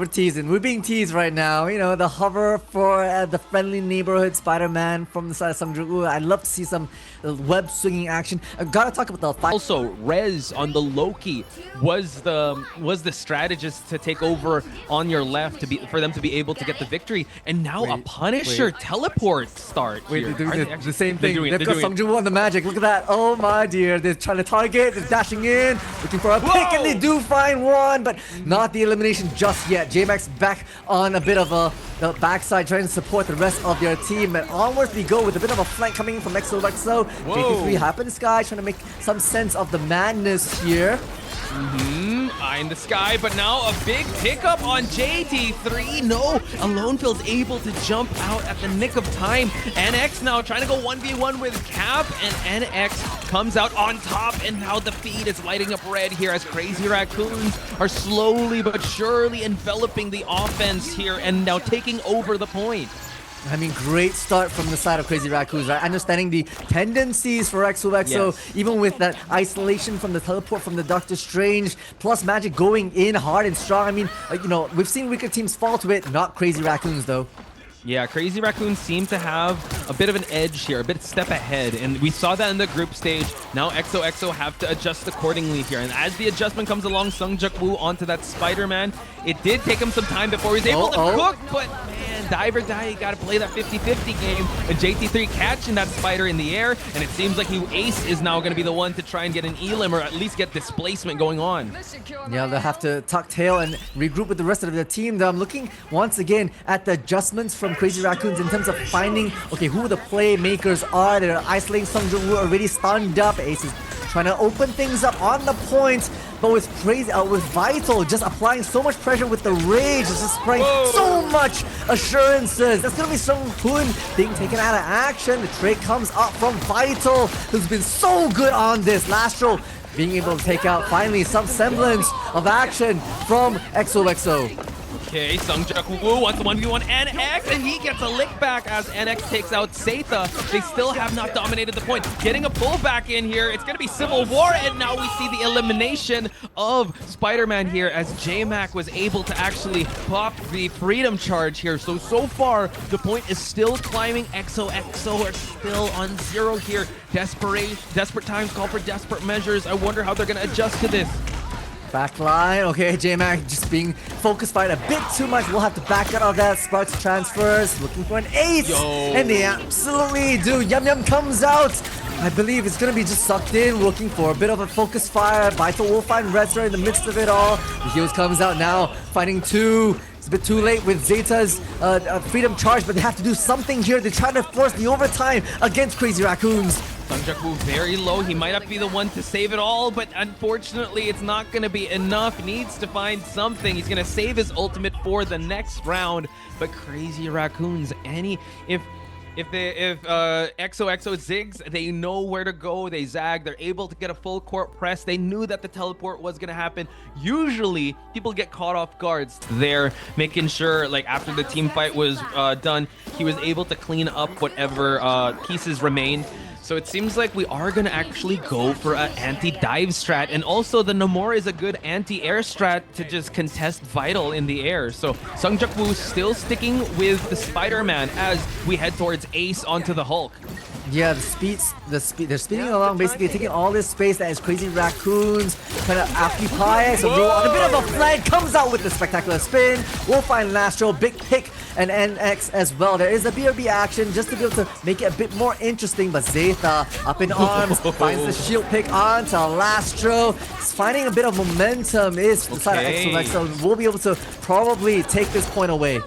we're teasing. We're being teased right now. You know, the hover for the friendly neighborhood Spider-Man from the side of Juk Woo. I'd love to see some web swinging action. I gotta talk about the fight. Also, Rez on the Loki was the strategist to take over on your left for them to be able to get the victory. And now a Punisher teleport start. Wait, here. they're doing the same thing. They've got doing Juk Woo on the magic. Look at that. Oh my dear. They're trying to target. They're dashing in, looking for a pick, and they do find one, but not the elimination just yet. Jmac's back on a bit of the backside, trying to support the rest of their team. And onwards we go with a bit of a flank coming from XOXO. JT3 happens, guys, trying to make some sense of the madness here. Eye in the sky, but now a big pickup on JT3. No, AloNeFillz able to jump out at the nick of time. NX now trying to go 1v1 with Cap, and NX comes out on top, and now the feed is lighting up red here as Crazy Raccoons are slowly but surely enveloping the offense here and now taking over the point. I mean, great start from the side of Crazy Raccoons, right? Understanding the tendencies for XOXO, even with that isolation from the teleport from the Doctor Strange, plus Magic going in hard and strong. I mean, you know, we've seen weaker teams fall to it, not Crazy Raccoons, though. Yeah, Crazy Raccoons seem to have a bit of an edge here, a bit step ahead, and we saw that in the group stage. Now XOXO have to adjust accordingly here, and as the adjustment comes along, Juk Woo onto that Spider-Man. It did take him some time before he was able to cook, but man, dive or die, you gotta play that 50-50 game, and JT3 catching that spider in the air, and it seems like Ace is now gonna be the one to try and get an elim, or at least get displacement going on. Yeah, they'll have to tuck tail and regroup with the rest of the team. I'm looking once again at the adjustments from Crazy Raccoons in terms of finding, okay, who the playmakers are. They're isolating Juk Woo, already stunned up. Ace is trying to open things up on the point, but with Vital just applying so much pressure with the rage, it's just spraying so much assurances. That's gonna be SeungHoon being taken out of action. The trade comes up from Vital, who's been so good on this. Lastro being able to take out finally some semblance of action from XOXO. Okay, Juk Woo wants the 1v1 NX, and he gets a lick back as NX takes out Xetha. They still have not dominated the point. Getting a pullback in here, it's going to be Civil War, and now we see the elimination of Spider-Man here as Jmac was able to actually pop the Freedom Charge here. So far, the point is still climbing. XOXO are still on 0 here. Desperate times call for desperate measures. I wonder how they're going to adjust to this. Backline, okay, Jmac just being focused by it a bit too much. We'll have to back out of that. Sparks transfers, looking for an ace, and they absolutely do. Yum Yum comes out. I believe it's gonna be just sucked in, looking for a bit of a focus fire. Vital will find reztrr in the midst of it all. The heals comes out now, finding two. It's a bit too late with Xetha's Freedom Charge, but they have to do something here. They're trying to force the overtime against Crazy Raccoons. Juk Woo very low. He might not be the one to save it all, but unfortunately, it's not going to be enough. Needs to find something. He's going to save his ultimate for the next round. But Crazy Raccoons, if XOXO zigs, they know where to go. They zag. They're able to get a full court press. They knew that the teleport was going to happen. Usually, people get caught off guards. They're making sure, like, after the team fight was done, he was able to clean up whatever pieces remained. So it seems like we are going to actually go for an anti-dive strat. And also the Namor is a good anti-air strat to just contest Vital in the air. So Juk Woo still sticking with the Spider-Man as we head towards Ace onto the Hulk. Yeah, they're speeding along, basically taking all this space that is Crazy Raccoons kind of occupy. So on a bit of a flank, comes out with the spectacular spin. We'll find Lastro, big pick, and NX as well. There is a BRB action just to be able to make it a bit more interesting, but Xetha up in arms, finds the shield pick onto Lastro. It's finding a bit of momentum, is the side of XOXO. We'll be able to probably take this point away.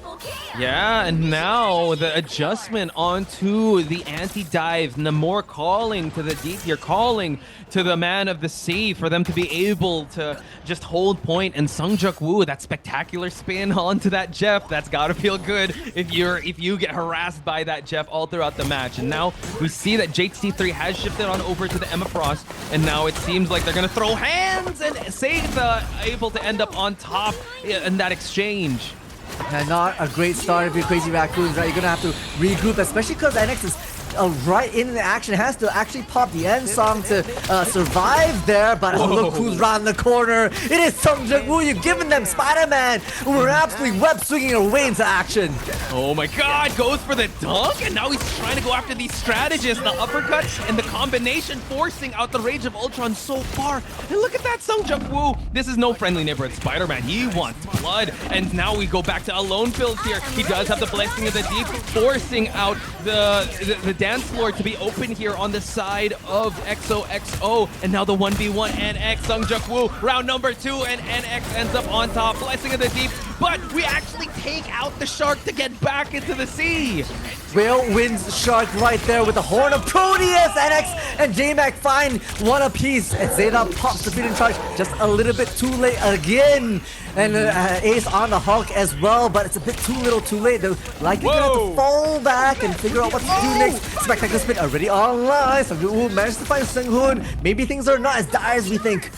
Yeah, and now the adjustment onto the anti-dive. Namor calling to the deep here, calling to the man of the sea for them to be able to just hold point. And Juk Woo, that spectacular spin onto that Jeff, that's gotta feel good if you get harassed by that Jeff all throughout the match. And now we see that JT3 has shifted on over to the Emma Frost, and now it seems like they're gonna throw hands, and Xetha able to end up on top in that exchange. Not a great start if you're Crazy Raccoons, right? You're gonna have to regroup, especially because NX is right in the action. Has to actually pop the end song to survive there, but look who's around the corner. It is Juk Woo. You've given them Spider-Man. We're absolutely web swinging our way into action. Oh my god, goes for the dunk, and now he's trying to go after these strategists. The uppercut and the combination forcing out the Rage of Ultron so far. And look at that Juk Woo. This is no friendly neighborhood Spider-Man. He wants blood. And now we go back to AloNeFillz here. He does have the Blessing of the Deep, forcing out the dance floor to be open here on the side of XOXO. And now the 1v1 NX Juk Woo. Round number 2, and NX ends up on top. Blessing of the Deep. But we actually take out the shark to get back into the sea. Whale wins shark right there with the Horn of Proteus. NX and Jmac find one apiece. And Xetha pops the feeding charge just a little bit too late again. And Ace on the Hulk as well, but it's a bit too little too late. They're likely gonna have to fall back and figure out what to do next. Spectacular Spin already online. So Juk managed to find SeungHoon. Maybe things are not as dire as we think.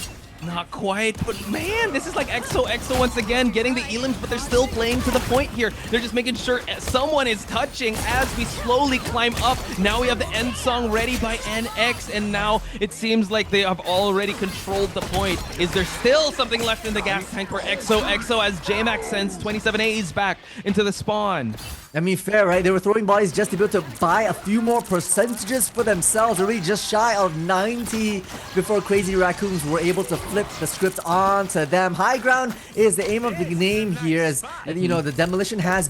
Not quite, but man, this is like XOXO once again, getting the elims, but they're still playing to the point here. They're just making sure someone is touching as we slowly climb up. Now we have the end song ready by NX, and now it seems like they have already controlled the point. Is there still something left in the gas tank for XOXO as Jmac sends 27A's back into the spawn? I mean, fair, right? They were throwing bodies just to be able to buy a few more percentages for themselves. Already just shy of 90 before Crazy Raccoons were able to flip the script onto them. High ground is the aim of the game here, as you know, the demolition has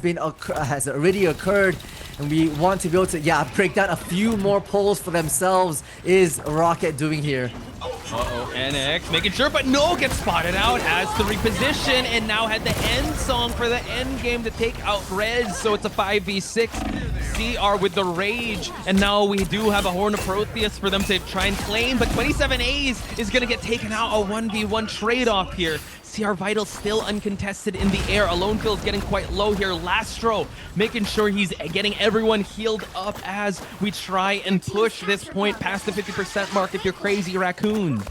already occurred, and we want to be able to break down a few more poles for themselves. Is Rocket doing here? Uh-oh, NX making sure, but no, gets spotted out, has to reposition, and now had the end song for the end game to take out Rez, so it's a 5v6. CR with the Rage, and now we do have a Horn of Proteus for them to try and claim, but 27A's is gonna get taken out, a 1v1 trade-off here. CR Vital still uncontested in the air. AloNeFillz getting quite low here. Lastro making sure he's getting everyone healed up as we try and push this point past the 50% mark if you're Crazy Raccoon.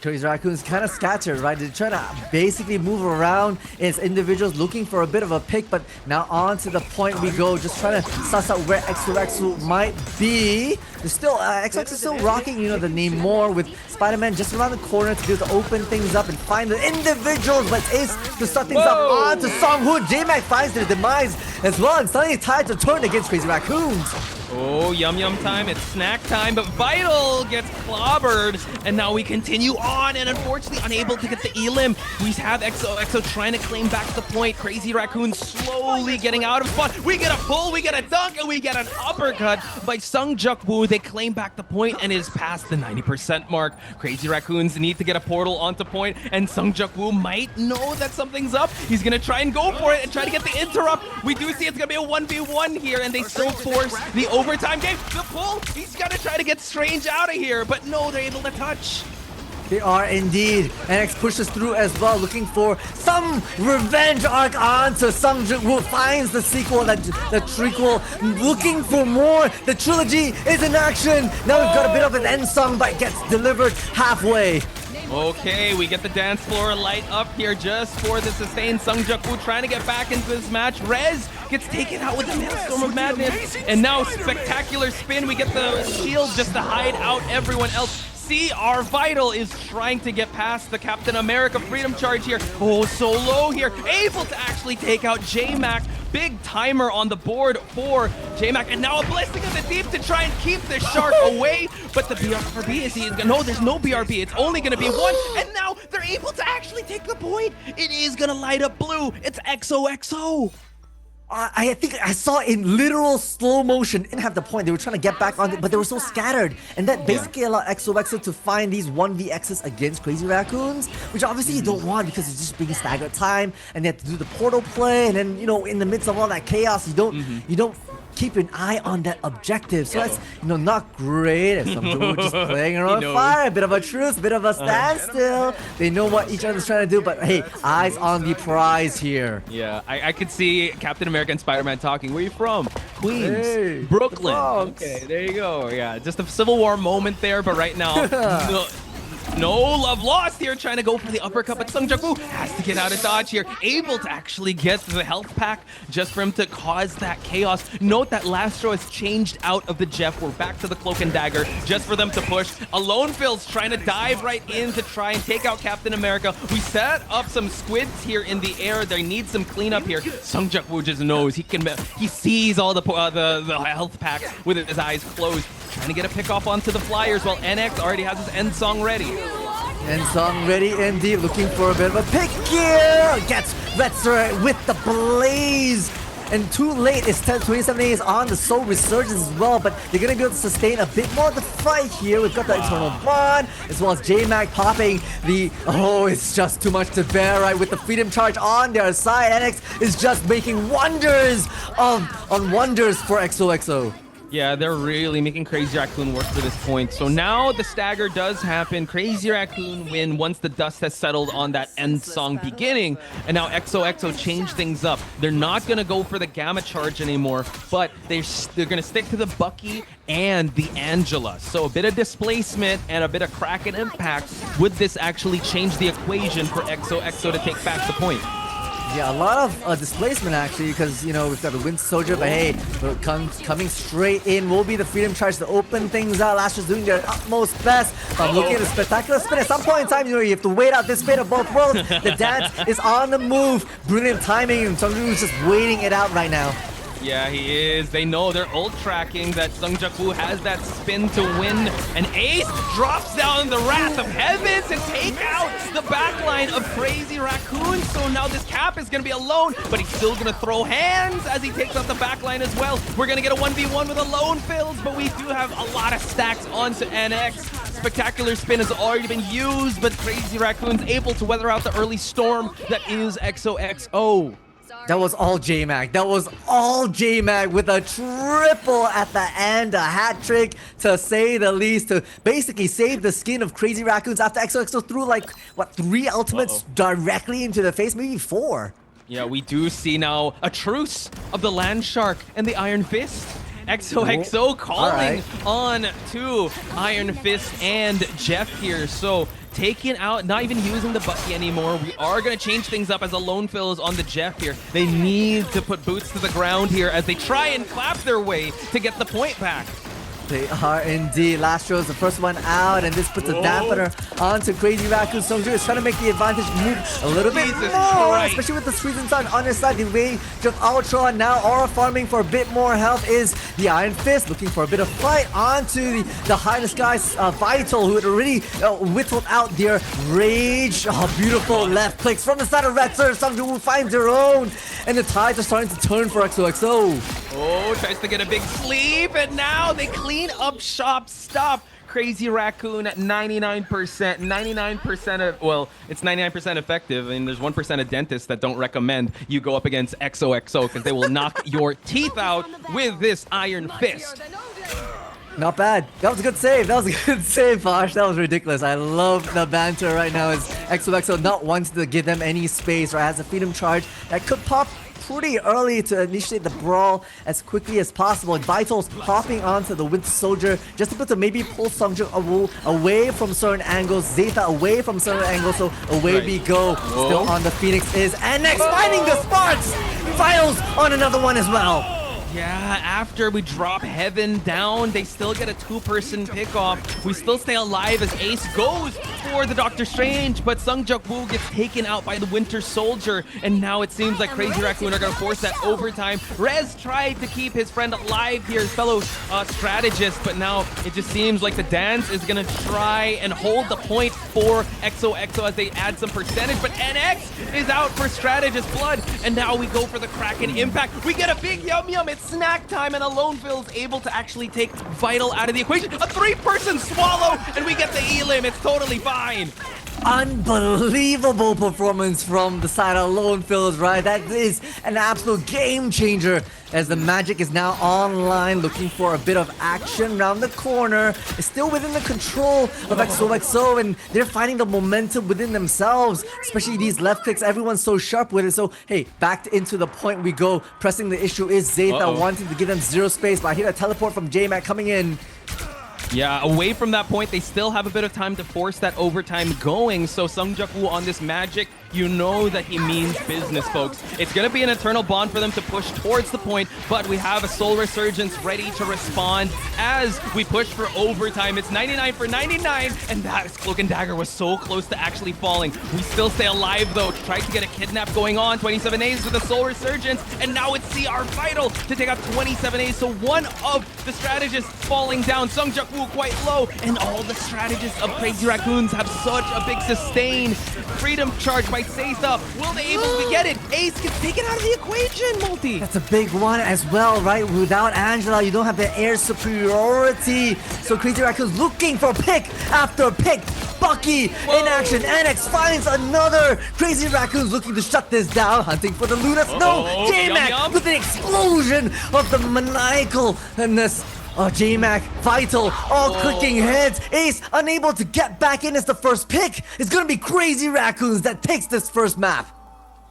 Crazy Raccoon's kind of scattered, right? They're trying to basically move around as individuals looking for a bit of a pick, but now on to the point we go, just trying to suss out where XOXO might be. There's still, XOXO is still rocking, you know, the name more with Spider-Man just around the corner to be able to open things up and find the individuals, but Ace to start things up on to SeungHoon. Jmac finds their demise as well, and suddenly tides to turn against Crazy Raccoons. Oh, yum time, it's snack time, but Vital gets clobbered, and now we continue on, and unfortunately unable to get the elim. We have XOXO trying to claim back the point. Crazy Raccoon slowly getting out of spot. We get a pull, we get a dunk, and we get an uppercut by Juk Woo. They claim back the point, and it is past the 90% mark. Crazy Raccoons need to get a portal onto point, and Juk Woo might know that something's up. He's gonna try and go for it and try to get the interrupt. We do see it's gonna be a 1v1 here, and they still force the overtime game. The pull, he's gonna try to get Strange out of here, but no, they're able to touch. They are indeed. NX pushes through as well, looking for some revenge arc on to Juk Woo. Finds the sequel, the trequel, looking for more. The trilogy is in action. Now we've got a bit of an end song, but gets delivered halfway. Okay, we get the dance floor light up here just for the sustained Juk Woo trying to get back into this match. Rez gets taken out with the Maelstrom of Madness, and now Spectacular Spin. We get the shield just to hide out everyone else. CR Vital is trying to get past the Captain America Freedom Charge here. Oh, so low here. Able to actually take out Jmac. Big timer on the board for Jmac. And now a Blessing of the Deep to try and keep the shark away. But the BRB is... No, there's no BRB. It's only going to be one. And now they're able to actually take the point. It is going to light up blue. It's XOXO. I think I saw in literal slow motion. Didn't have the point. They were trying to get back on it, but they were so scattered. And that basically allowed XOXO to find these 1vx's against Crazy Raccoons, which obviously you don't want because it's just being staggered time, and they have to do the portal play, and then, you know, in the midst of all that chaos, you don't keep an eye on that objective. So that's, you know, not great. If some people just playing around fire, a bit of a truce, a bit of a standstill. They know what each other's trying to do, but hey, eyes on the prize here. Yeah, I could see Captain America and Spider-Man talking. Where are you from? Queens. Hey, Brooklyn. Okay, there you go. Yeah, just a Civil War moment there, but right now, No love lost here, trying to go for the uppercut, but Juk Woo has to get out of dodge here. Able to actually get the health pack just for him to cause that chaos. Note that Lastro has changed out of the Jeff. We're back to the Cloak and Dagger just for them to push. AloNeFillz trying to dive right in to try and take out Captain America. We set up some squids here in the air. They need some cleanup here. Juk Woo just knows he sees all the health packs with his eyes closed. Trying to get a pick off onto the Flyers while NX already has his end song ready. End song ready indeed, looking for a bit of a pick here. Gets reztrr with the blaze. And too late, it's 27 is on the Soul Resurgence as well, but they're going to be able to sustain a bit more of the fight here. We've got the Eternal Bond, as well as Jmac popping the... Oh, it's just too much to bear, right? With the Freedom Charge on their side, NX is just making wonders on wonders for XOXO. Yeah, they're really making Crazy Raccoon work for this point. So now the stagger does happen. Crazy Raccoon win once the dust has settled on that end song beginning. And now XOXO changed things up. They're not going to go for the Gamma Charge anymore, but they're going to stick to the Bucky and the Angela. So a bit of displacement and a bit of crack and impact. Would this actually change the equation for XOXO to take back the point? Yeah, a lot of displacement actually, because, you know, we've got the Wind Soldier, but hey, coming straight in will be the Freedom Charge to open things out. Lastro's doing their utmost best. But I'm looking at a spectacular spin. At some point in time, you know, you have to wait out this fate of both worlds. The dance is on the move. Brilliant timing, and SeungHoon is just waiting it out right now. Yeah, he is. They know they're ult tracking that Juk Woo has that spin to win. And Ace drops down the Wrath of Heaven to take out the backline of Crazy Raccoon. So now this Cap is going to be alone, but he's still going to throw hands as he takes out the backline as well. We're going to get a 1v1 with AloNeFillz, but we do have a lot of stacks onto NX. Spectacular spin has already been used, but Crazy Raccoon's able to weather out the early storm that is XOXO. That was all Jmac. That was all Jmac with a triple at the end, a hat trick to say the least, to basically save the skin of Crazy Raccoons after XOXO threw like, what, 3 ultimates directly into the face, maybe 4. Yeah, we do see now a truce of the Land Shark and the Iron Fist. XOXO calling on to Iron Fist and Jeff here. So taking out, not even using the Bucky anymore. We are going to change things up as AloNeFillz on the Jeff here. They need to put boots to the ground here as they try and clap their way to get the point back. They are indeed. Lastro is the first one out, and this puts a dampener onto Crazy Raccoon. SeungHoon is trying to make the advantage move a little bit more, especially with the Sweeten Sun on his side. The Rage of Ultron now aura farming for a bit more health is the Iron Fist, looking for a bit of fight onto the High in the Skies Vital, who had already whittled out their Rage. Oh, beautiful left clicks from the side of reztrr. SeungHoon finds their own, and the tides are starting to turn for XOXO. Oh, tries to get a big sleep, and now they clean up shop. Stop Crazy Raccoon at 99%. 99% of, well, it's 99% effective, and there's 1% of dentists that don't recommend you go up against XOXO because they will knock your teeth out with this Iron Fist. Not bad. That was a good save. That was a good save, Posh. That was ridiculous. I love the banter right now as XOXO not wanting to give them any space, right? Has a Freedom Charge that could pop pretty early to initiate the brawl as quickly as possible. Vital's popping onto the Wind Soldier just able to maybe pull SeungHoon away from certain angles, Xetha away from certain angles, so away we go. Still on the Phoenix is NX finding the sparks! Vitals on another one as well. Yeah, after we drop Heaven down, they still get a 2-person pick-off. We still stay alive as Ace goes for the Doctor Strange, but Juk Woo gets taken out by the Winter Soldier, and now it seems like Crazy Raccoon are going to force that overtime. Rez tried to keep his friend alive here, his fellow strategist, but now it just seems like the dance is going to try and hold the point for XOXO as they add some percentage, but NX is out for Strategist Blood, and now we go for the Kraken Impact. We get a big yum yum. It's snack time, and AloNeFillz able to actually take Vital out of the equation. A 3-person swallow, and we get the Elim. It's totally fine. Unbelievable performance from the side of AloNeFillz, right? That is an absolute game changer as the Magic is now online, looking for a bit of action around the corner. It's still within the control of XOXO, and they're finding the momentum within themselves, especially these left clicks. Everyone's so sharp with it. So, hey, back into the point we go. Pressing the issue is Xetha wanting to give them 0 space, but I hear a teleport from Jmac coming in. Yeah, away from that point, they still have a bit of time to force that overtime going. So Juk Woo on this magic, you know that he means business, folks. It's going to be an eternal bond for them to push towards the point, but we have a Soul Resurgence ready to respond as we push for overtime. It's 99 for 99, and that Cloak and Dagger was so close to actually falling. We still stay alive, though. Tried to get a kidnap going on. 27 A's with a Soul Resurgence, and now it's CR Vital to take out 27 A's. So one of the strategists falling down. Juk Woo quite low, and all the strategists of Crazy Raccoons have such a big sustain. Freedom charge by Xetha. Will they able to get it? Ace gets taken out of the equation, Multi. That's a big one as well, right? Without Angela, you don't have the air superiority. So Crazy Raccoon's looking for pick after pick. Bucky in action. NX finds another. Crazy Raccoon's looking to shut this down. Hunting for the Lunas. No! Jmac with an explosion of the maniacalness. Oh, Jmac, Vital, all clicking heads. Ace unable to get back in as the first pick. It's gonna be Crazy Raccoons that takes this first map.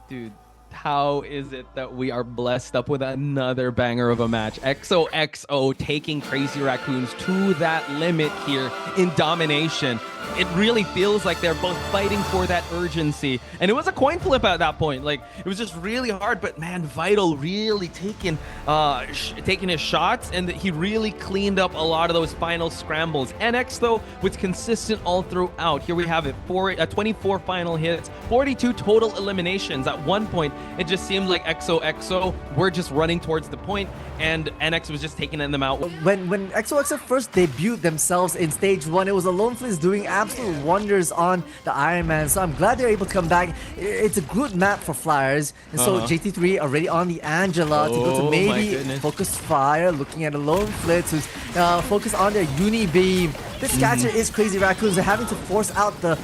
Dude, how is it that we are blessed up with another banger of a match? XOXO taking Crazy Raccoons to that limit here in domination. It really feels like they're both fighting for that urgency. And it was a coin flip at that point. Like, it was just really hard, but man, Vital really taking his shots, and he really cleaned up a lot of those final scrambles. NX, though, was consistent all throughout. Here we have it, 24 final hits, 42 total eliminations. At one point, it just seemed like XOXO were just running towards the point, and NX was just taking them out. When XOXO first debuted themselves in stage 1, it was AloNeFillz doing absolute wonders on the Iron Man. So I'm glad they're able to come back. It's a good map for Flyers. And so JT3 already on the Angela to go to maybe focus fire, looking at AloNeFillz, who's focused on their Uni Beam. This catcher is Crazy Raccoons. They're having to force out the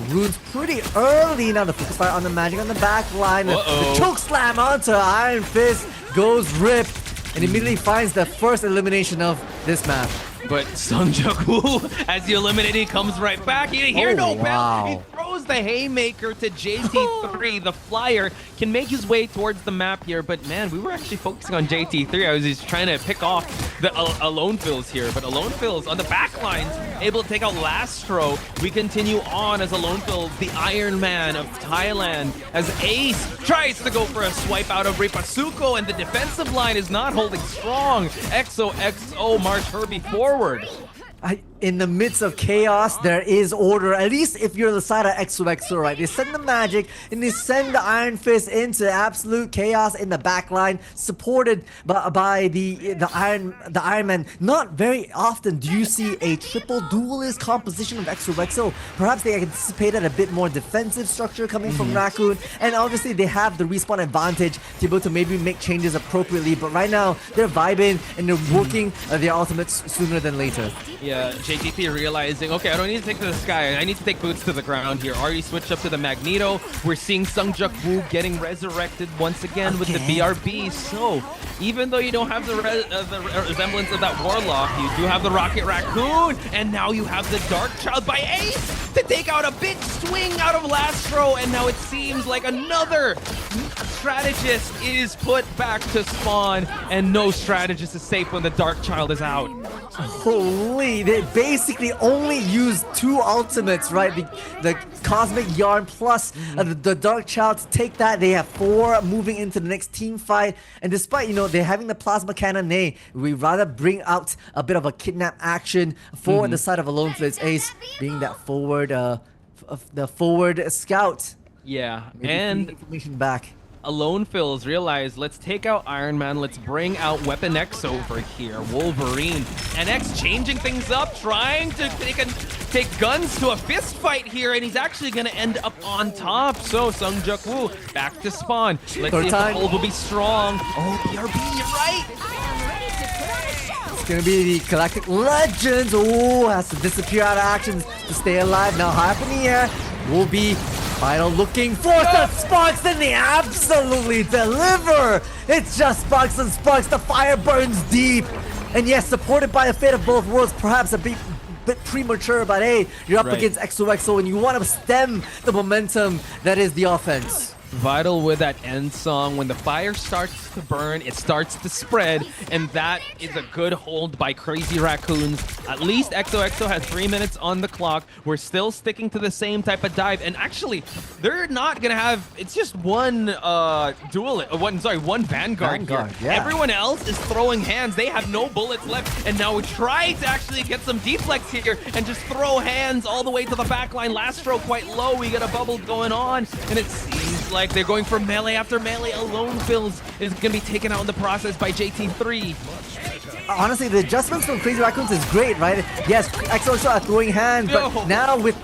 runes pretty early. Now the focus fire on the magic on the back line. The choke slam onto Iron Fist goes rip, and immediately finds the first elimination of this map. But Juk Woo, as he eliminated, comes right back. He hear no bell. He throws the haymaker to JT3. The Flyer can make his way towards the map here, but man, we were actually focusing on JT3. I was just trying to pick off the AloNeFillz here, but AloNeFillz on the back lines, able to take out Lastro. We continue on as AloNeFillz, the Iron Man of Thailand, as Ace tries to go for a swipe out of Ripasuko, and the defensive line is not holding strong. XOXO march Herbie forward. In the midst of chaos, there is order. At least if you're the side of XOXO, right? They send the magic and they send the Iron Fist into absolute chaos in the backline, supported by the Iron Man. Not very often do you see a triple duelist composition of XOXO. Perhaps they anticipated a bit more defensive structure coming from Raccoon, and obviously they have the respawn advantage to be able to maybe make changes appropriately. But right now, they're vibing and they're working their ultimates sooner than later. Yeah, JTT realizing, okay, I don't need to take to the sky. I need to take boots to the ground here. Already switched up to the Magneto. We're seeing Juk Woo getting resurrected once again with the BRB. So, even though you don't have the resemblance of that Warlock, you do have the Rocket Raccoon, and now you have the Dark Child by Ace to take out a big swing out of Lastro, and now it seems like another strategist is put back to spawn, and no strategist is safe when the Dark Child is out. Holy, they basically only used 2 ultimates, right? The Cosmic Yarn plus the Dark Child to take that. They have 4 moving into the next team fight. And despite, they're having the Plasma Cannon, we rather bring out a bit of a kidnap action for the side of AloNeFillz. Ace being that forward, the forward scout. Yeah, Maybe and information back. AloNeFillz realized, let's take out Iron Man, let's bring out Weapon X over here, Wolverine. And X changing things up, trying to take guns to a fist fight here, and he's actually going to end up on top. So Juk Woo back to spawn. Let's see if the hold will be strong. Oh, BRB, you're right. It's going to be the Galactic Legends. Oh, has to disappear out of action to stay alive. Now high up in the air will be Vital looking for the sparks, and they absolutely deliver. It's just sparks and sparks. The fire burns deep. And yes, supported by the fate of both worlds, perhaps a bit premature, but hey, you're up against XOXO and you want to stem the momentum that is the offense. Vital with that end song. When the fire starts to burn, it starts to spread, and that is a good hold by Crazy Raccoons. At least XOXO has 3 minutes on the clock. We're still sticking to the same type of dive, and actually, they're not gonna have. It's just one one Vanguard here. Yeah. Everyone else is throwing hands. They have no bullets left, and now we try to actually get some deflex here and just throw hands all the way to the back line. Lastro quite low. We got a bubble going on, and it seems like they're going for melee after melee. AloNeFillz is going to be taken out in the process by JT3. Honestly, the adjustments from Crazy Raccoons is great, right? Yes, XOXO are throwing hands, but now with,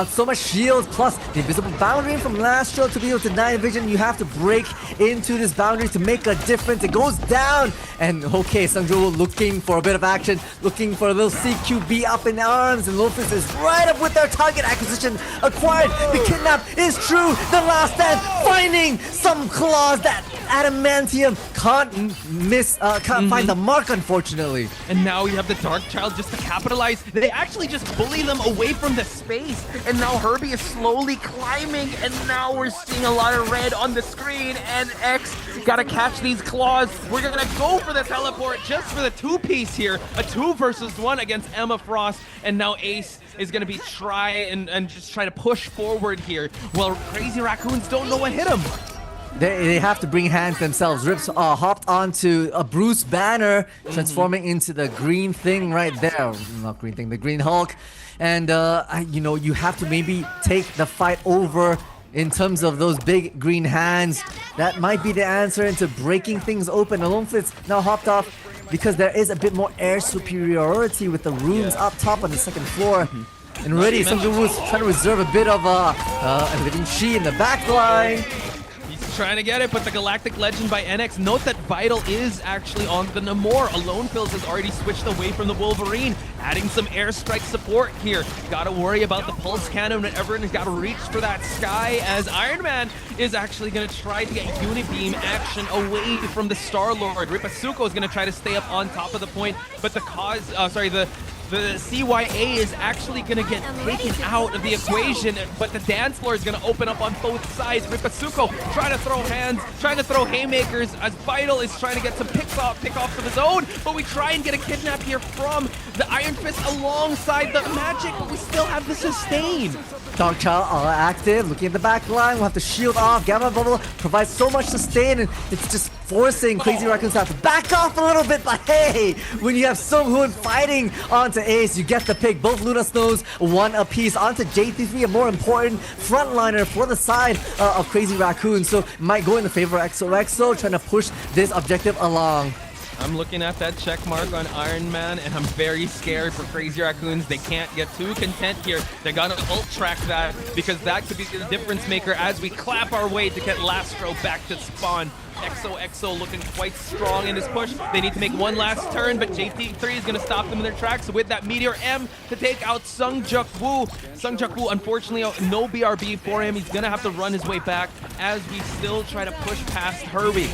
so much shields plus the invisible boundary from Lastro to be able to deny vision, you have to break into this boundary to make a difference. It goes down, and okay, SeungHoon looking for a bit of action, looking for a little CQB up in arms, and AloNeFillz is right up with their target acquisition acquired. The kidnap is true. The last stand, finding some claws that adamantium can't find the mark, unfortunately. And now you have the Dark Child just to capitalize. They actually just bully them away from the space. And now Herbie is slowly climbing. And now we're seeing a lot of red on the screen. And X gotta catch these claws. We're gonna go for the teleport just for the two-piece here. A 2 versus 1 against Emma Frost. And now Ace is gonna be and just try to push forward here. Well, Crazy Raccoons don't know what hit him. They have to bring hands themselves. Rips hopped onto a Bruce banner, transforming into the green thing right there. Not green thing, the Green Hulk. And, you have to maybe take the fight over in terms of those big green hands. That might be the answer into breaking things open. AloNeFillz now hopped off because there is a bit more air superiority with the runes up top on the second floor. And already, SeungHoon was trying to reserve a bit of a living chi in the back line. Trying to get it, but the Galactic Legend by NX. Note that Vital is actually on the Namor. AloNeFillz has already switched away from the Wolverine, adding some airstrike support here. Gotta worry about the Pulse Cannon when everyone has got to reach for that sky, as Iron Man is actually going to try to get Unibeam action away from the Star-Lord. Ripasuko is going to try to stay up on top of the point, but the CYA is actually going to get taken out of the equation, but the dance floor is going to open up on both sides. Ripasuko trying to throw hands, trying to throw haymakers, as Vital is trying to get some pickoffs of his own, but we try and get a kidnap here from the Iron Fist alongside the magic, but we still have the sustain. Dark Child are active, looking at the back line. We'll have to shield off. Gamma Bubble provides so much sustain, and it's just forcing Crazy Raccoons to have to back off a little bit. But hey, when you have SeungHoon fighting onto Ace, you get the pick. Both Luna Snows, one apiece onto JT3, a more important frontliner for the side of Crazy Raccoon. So might go in the favor of XOXO, trying to push this objective along. I'm looking at that check mark on Iron Man, and I'm very scared for Crazy Raccoons. They can't get too content here. They gotta ult track that, because that could be the difference maker as we clap our way to get Lastro back to spawn. XOXO looking quite strong in this push. They need to make one last turn, but JT3 is going to stop them in their tracks with that Meteor M to take out Juk Woo. Juk Woo, unfortunately, no BRB for him. He's going to have to run his way back as we still try to push past Herbie.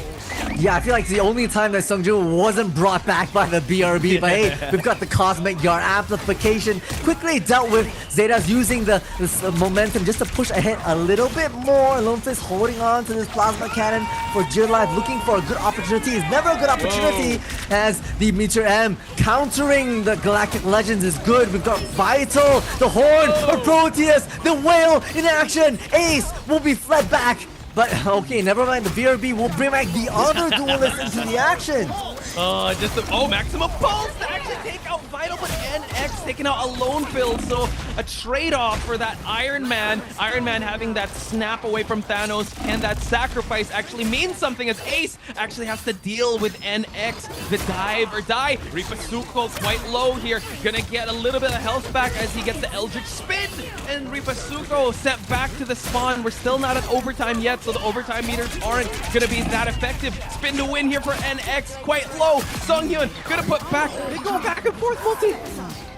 Yeah, I feel like the only time that SeungHoon wasn't brought back by the BRB, but hey, we've got the Cosmic Yard amplification. Quickly dealt with. Xetha's using this momentum just to push ahead a little bit more. AloNeFillz holding on to this Plasma Cannon for Life, looking for a good opportunity. It's never a good opportunity, as the Meteor M countering the Galactic Legends is good. We've got Vital, the Horn, or Proteus, the Whale in action. Ace will be fled back. But okay, never mind. The BRB will bring back the other duelist into the action. Maximum Pulse to actually take out Vital, but NX taking out AloNeFillz. So a trade-off for that Iron Man. Iron Man having that snap away from Thanos, and that sacrifice actually means something, as Ace actually has to deal with NX. The dive or die. Ripasuko quite low here. Gonna get a little bit of health back as he gets the Eldritch Spin. And Ripasuko sent back to the spawn. We're still not at overtime yet, so the overtime meters aren't gonna be that effective. Spin to win here for NX. Quite low. SeungHoon gonna put back. They go back and forth, multi.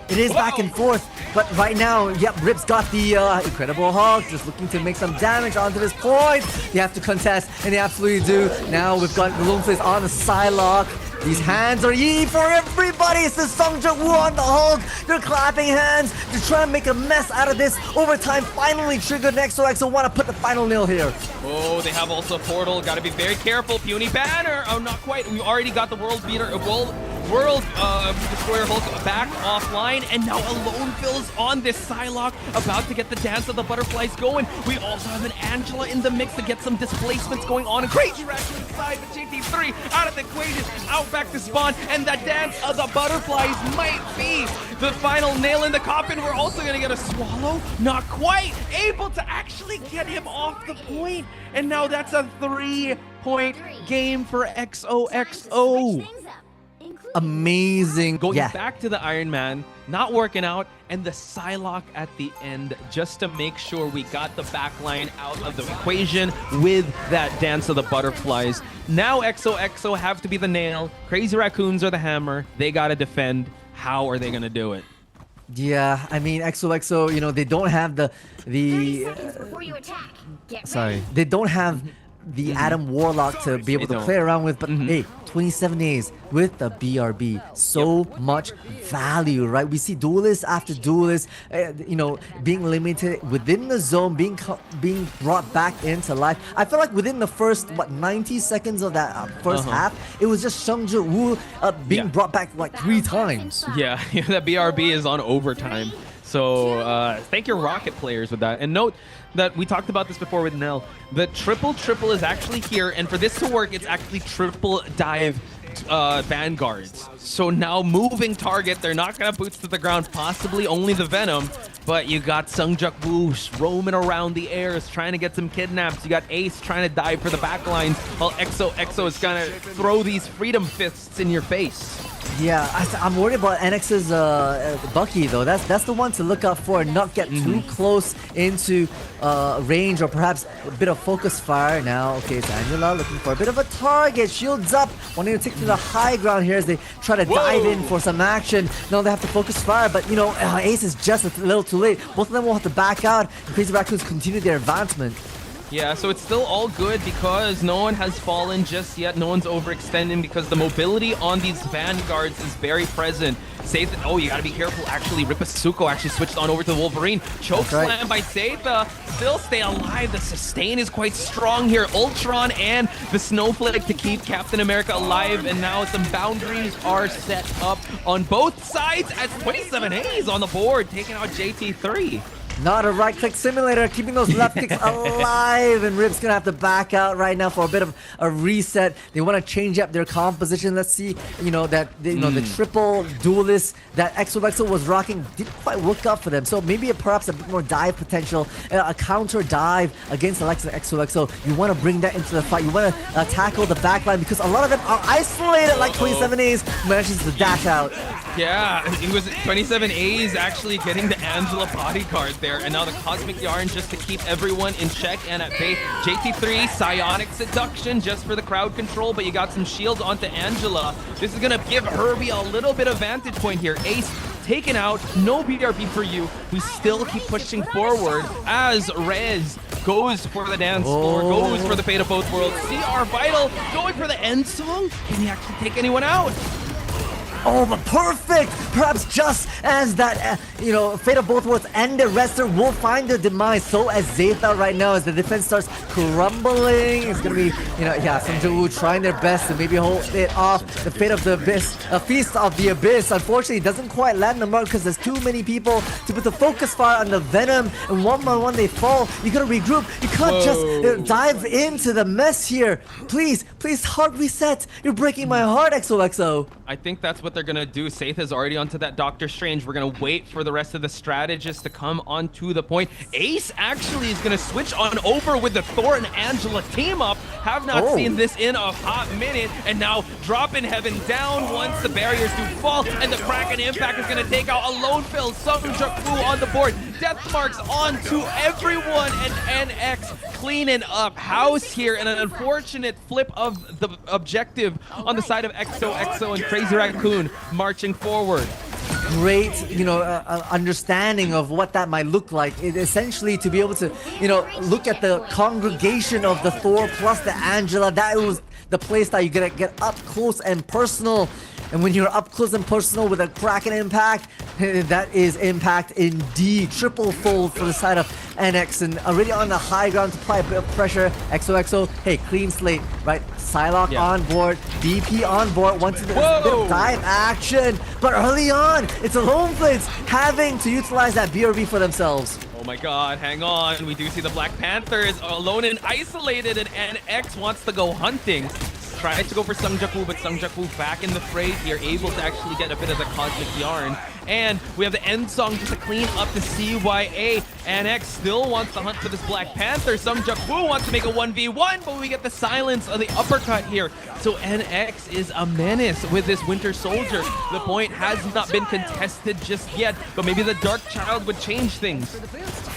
It is back and forth, but right now, yep, Rip's got the Incredible Hulk, just looking to make some damage onto this point. They have to contest, and they absolutely do. Now we've got AloNeFillz on the Psylocke. These hands are yee for everybody. It's the Juk Woo on the Hulk. They're clapping hands to try and make a mess out of this. Overtime finally triggered. XOXO01 to put the final nail here. Oh, they have also Portal. Got to be very careful. Puny Banner. Oh, not quite. We already got the World Destroyer Hulk back offline, and now AloNeFillz on this Psylocke, about to get the Dance of the Butterflies going. We also have an Angela in the mix to get some displacements going on. And Crazy Raccoon inside, but JT3 out of the equation, out back to spawn, and the Dance of the Butterflies might be the final nail in the coffin. We're also going to get a Swallow. Not quite able to actually get him off the point, and now that's a 3-point game for XOXO. Amazing. Going back to the Iron Man, not working out, and the Psylocke at the end just to make sure we got the backline out of the equation with that Dance of the Butterflies. Now XOXO have to be the nail. Crazy Raccoons are the hammer. They got to defend. How are they going to do it? Yeah, I mean, XOXO, you know, they don't have they don't have the Adam Warlock to be able to play around with, but hey, 27 days with the BRB, so much value, right? We see duelist after duelist, you know, being limited within the zone, being brought back into life. I feel like within the first 90 seconds of that first half, it was just Juk Woo being brought back like 3 times. Yeah, that BRB is on overtime. So thank your Rocket players with that. And note that we talked about this before with Nell. The triple is actually here, and for this to work, it's actually triple dive vanguards. So now moving target, they're not gonna boots to the ground, possibly only the Venom, but you got Juk Woo roaming around the airs, trying to get some kidnaps. You got Ace trying to dive for the backlines, while XOXO is gonna throw these freedom fists in your face. Yeah, I'm worried about NX's Bucky though. That's the one to look out for and not get too close into range, or perhaps a bit of focus fire. Now, okay, it's Angela looking for a bit of a target. Shields up, wanting to take to the high ground here as they try to dive in for some action. Now they have to focus fire, but you know, Ace is just a little too late. Both of them will have to back out, and Crazy Raccoons continue their advancement. Yeah, so it's still all good because no one has fallen just yet. No one's overextending because the mobility on these vanguards is very present. Xetha, oh, you gotta be careful. Actually, Ripasuko actually switched on over to the Wolverine. Choke slam by Xetha. Still stay alive. The sustain is quite strong here. Ultron and the Snowflake to keep Captain America alive. And now some boundaries are set up on both sides as 27A's on the board, taking out JT3. Not a right-click simulator, keeping those left kicks alive, and Rip's gonna have to back out right now for a bit of a reset. They want to change up their composition. Let's see, you know, that the triple duelist that XOXO was rocking didn't quite work out for them. So maybe perhaps a bit more dive potential, a counter dive against the likes of XOXO. You want to bring that into the fight. You want to tackle the backline because a lot of them are isolated, like 27A's manages to dash out. Yeah, it was 27A's actually getting the Angela bodyguard there, and now the Cosmic Yarn just to keep everyone in check and at bay. JT3, Psionic Seduction just for the crowd control, but you got some shields onto Angela. This is gonna give Herbie a little bit of vantage point here. Ace taken out, no BRB for you. We still keep pushing forward as Rez goes for the dance floor, goes for the fate of both worlds. CR Vital going for the end song. Can he actually take anyone out? Oh, but perfect! Perhaps just as that, you know, fate of both worlds ended, reztrr will find their demise. So as Xetha right now, as the defense starts crumbling, it's gonna be, you know, yeah, Juk Woo trying their best to maybe hold it off. The fate of the abyss, a feast of the abyss. Unfortunately, it doesn't quite land the mark because there's too many people to put the focus fire on the Venom, and one by one they fall. You gotta regroup. You can't just dive into the mess here. Please, hard reset. You're breaking my heart, XOXO. I think that's what they're gonna do. Xetha's already onto that Doctor Strange. We're gonna wait for the rest of the strategists to come onto the point. Ace actually is gonna switch on over with the Thor and Angela team up. Have not seen this in a hot minute, and now drop in heaven down once the barriers do fall, and the Kraken Impact is gonna take out AloNeFillz. Juk Woo on the board. Death marks onto everyone, and NX cleaning up house here, and an unfortunate flip of the objective on the side of XOXO, and Crazy Raccoon marching forward. Great, you know, understanding of what that might look like. It essentially to be able to, you know, look at the congregation of the Thor plus the Angela. the playstyle. You gotta get up close and personal. And when you're up close and personal with a Kraken impact, that is impact indeed. Triple fold for the side of NX, and already on the high ground to apply a bit of pressure. XOXO, hey, clean slate, right? Psylocke on board, BP on board, wants to do a bit of dive action. But early on, it's AloNeFillz having to utilize that BRB for themselves. Oh my god, hang on. We do see the Black Panthers alone and isolated, and NX wants to go hunting. Tries to go for Juk Woo, but Juk Woo back in the fray here, able to actually get a bit of the cosmic yarn. And we have the end song just to clean up the CYA. NX still wants to hunt for this Black Panther. Juk Woo wants to make a 1v1, but we get the silence of the uppercut here. So NX is a menace with this Winter Soldier. The point has not been contested just yet, but maybe the Dark Child would change things.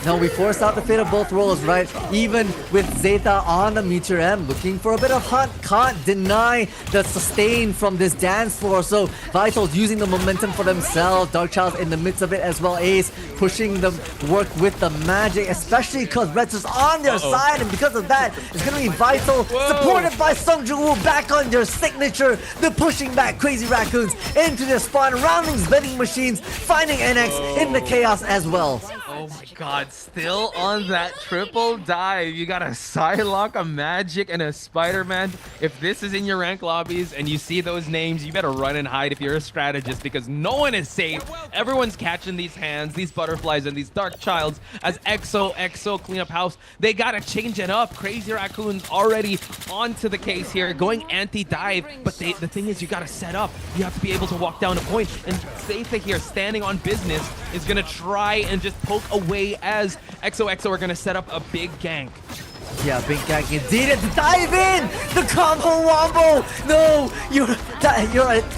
No, we forced out the fate of both roles, right? Even with Xetha on the Meteor M, looking for a bit of hunt, can't deny the sustain from this dance floor. So Vital's using the momentum for themselves. Dark Child's in the midst of it as well. Ace pushing them work with the magic, especially because reztrr's on their side, and because of that, it's gonna be Vital supported by Juk Woo back on their signature. They're pushing back Crazy Raccoons into their spawn, rounding vending machines, finding NX in the chaos as well. Oh my god, still on that triple dive. You got a Psylocke, a Magic, and a Spider-Man. If this is in your rank lobbies and you see those names, you better run and hide if you're a strategist, because no one is safe. Everyone's catching these hands, these butterflies, and these Dark Childs as XOXO clean up house. They gotta change it up. Crazy Raccoons already onto the case here, going anti-dive, but the thing is, you gotta set up. You have to be able to walk down a point, and Xetha here, standing on business, is gonna try and just poke away as XOXO are gonna set up a big gank. Yeah, big gank indeed. It's dive in! The combo wombo! No! Your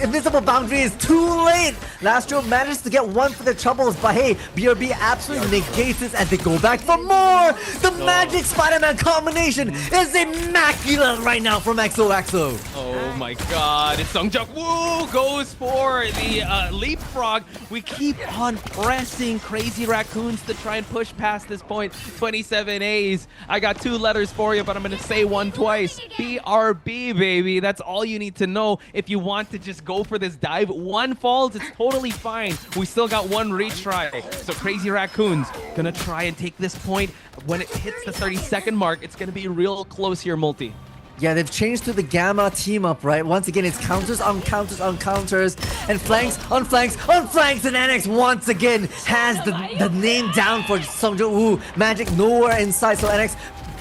invisible boundary is too late! Lastro manages to get one for the troubles, but hey, BRB absolutely negates this as they go back for more! The Magic Spider-Man combination is immaculate right now from XOXO! Oh my god, it's Juk Woo goes for the leapfrog. We keep on pressing Crazy Raccoons to try and push past this point. 27 A's. I got two letters for you, but I'm gonna say one twice. BRB, baby. That's all you need to know if you want to just go for this dive. One falls, it's totally fine. We still got one retry. So Crazy Raccoons gonna try and take this point. When it hits the 30-second mark, it's gonna be real close here, Multi. Yeah, they've changed to the Gamma team up, right? Once again, it's counters on counters on counters, and flanks on flanks on flanks, and NX once again has the name down for Juk Woo. Magic nowhere in sight, so NX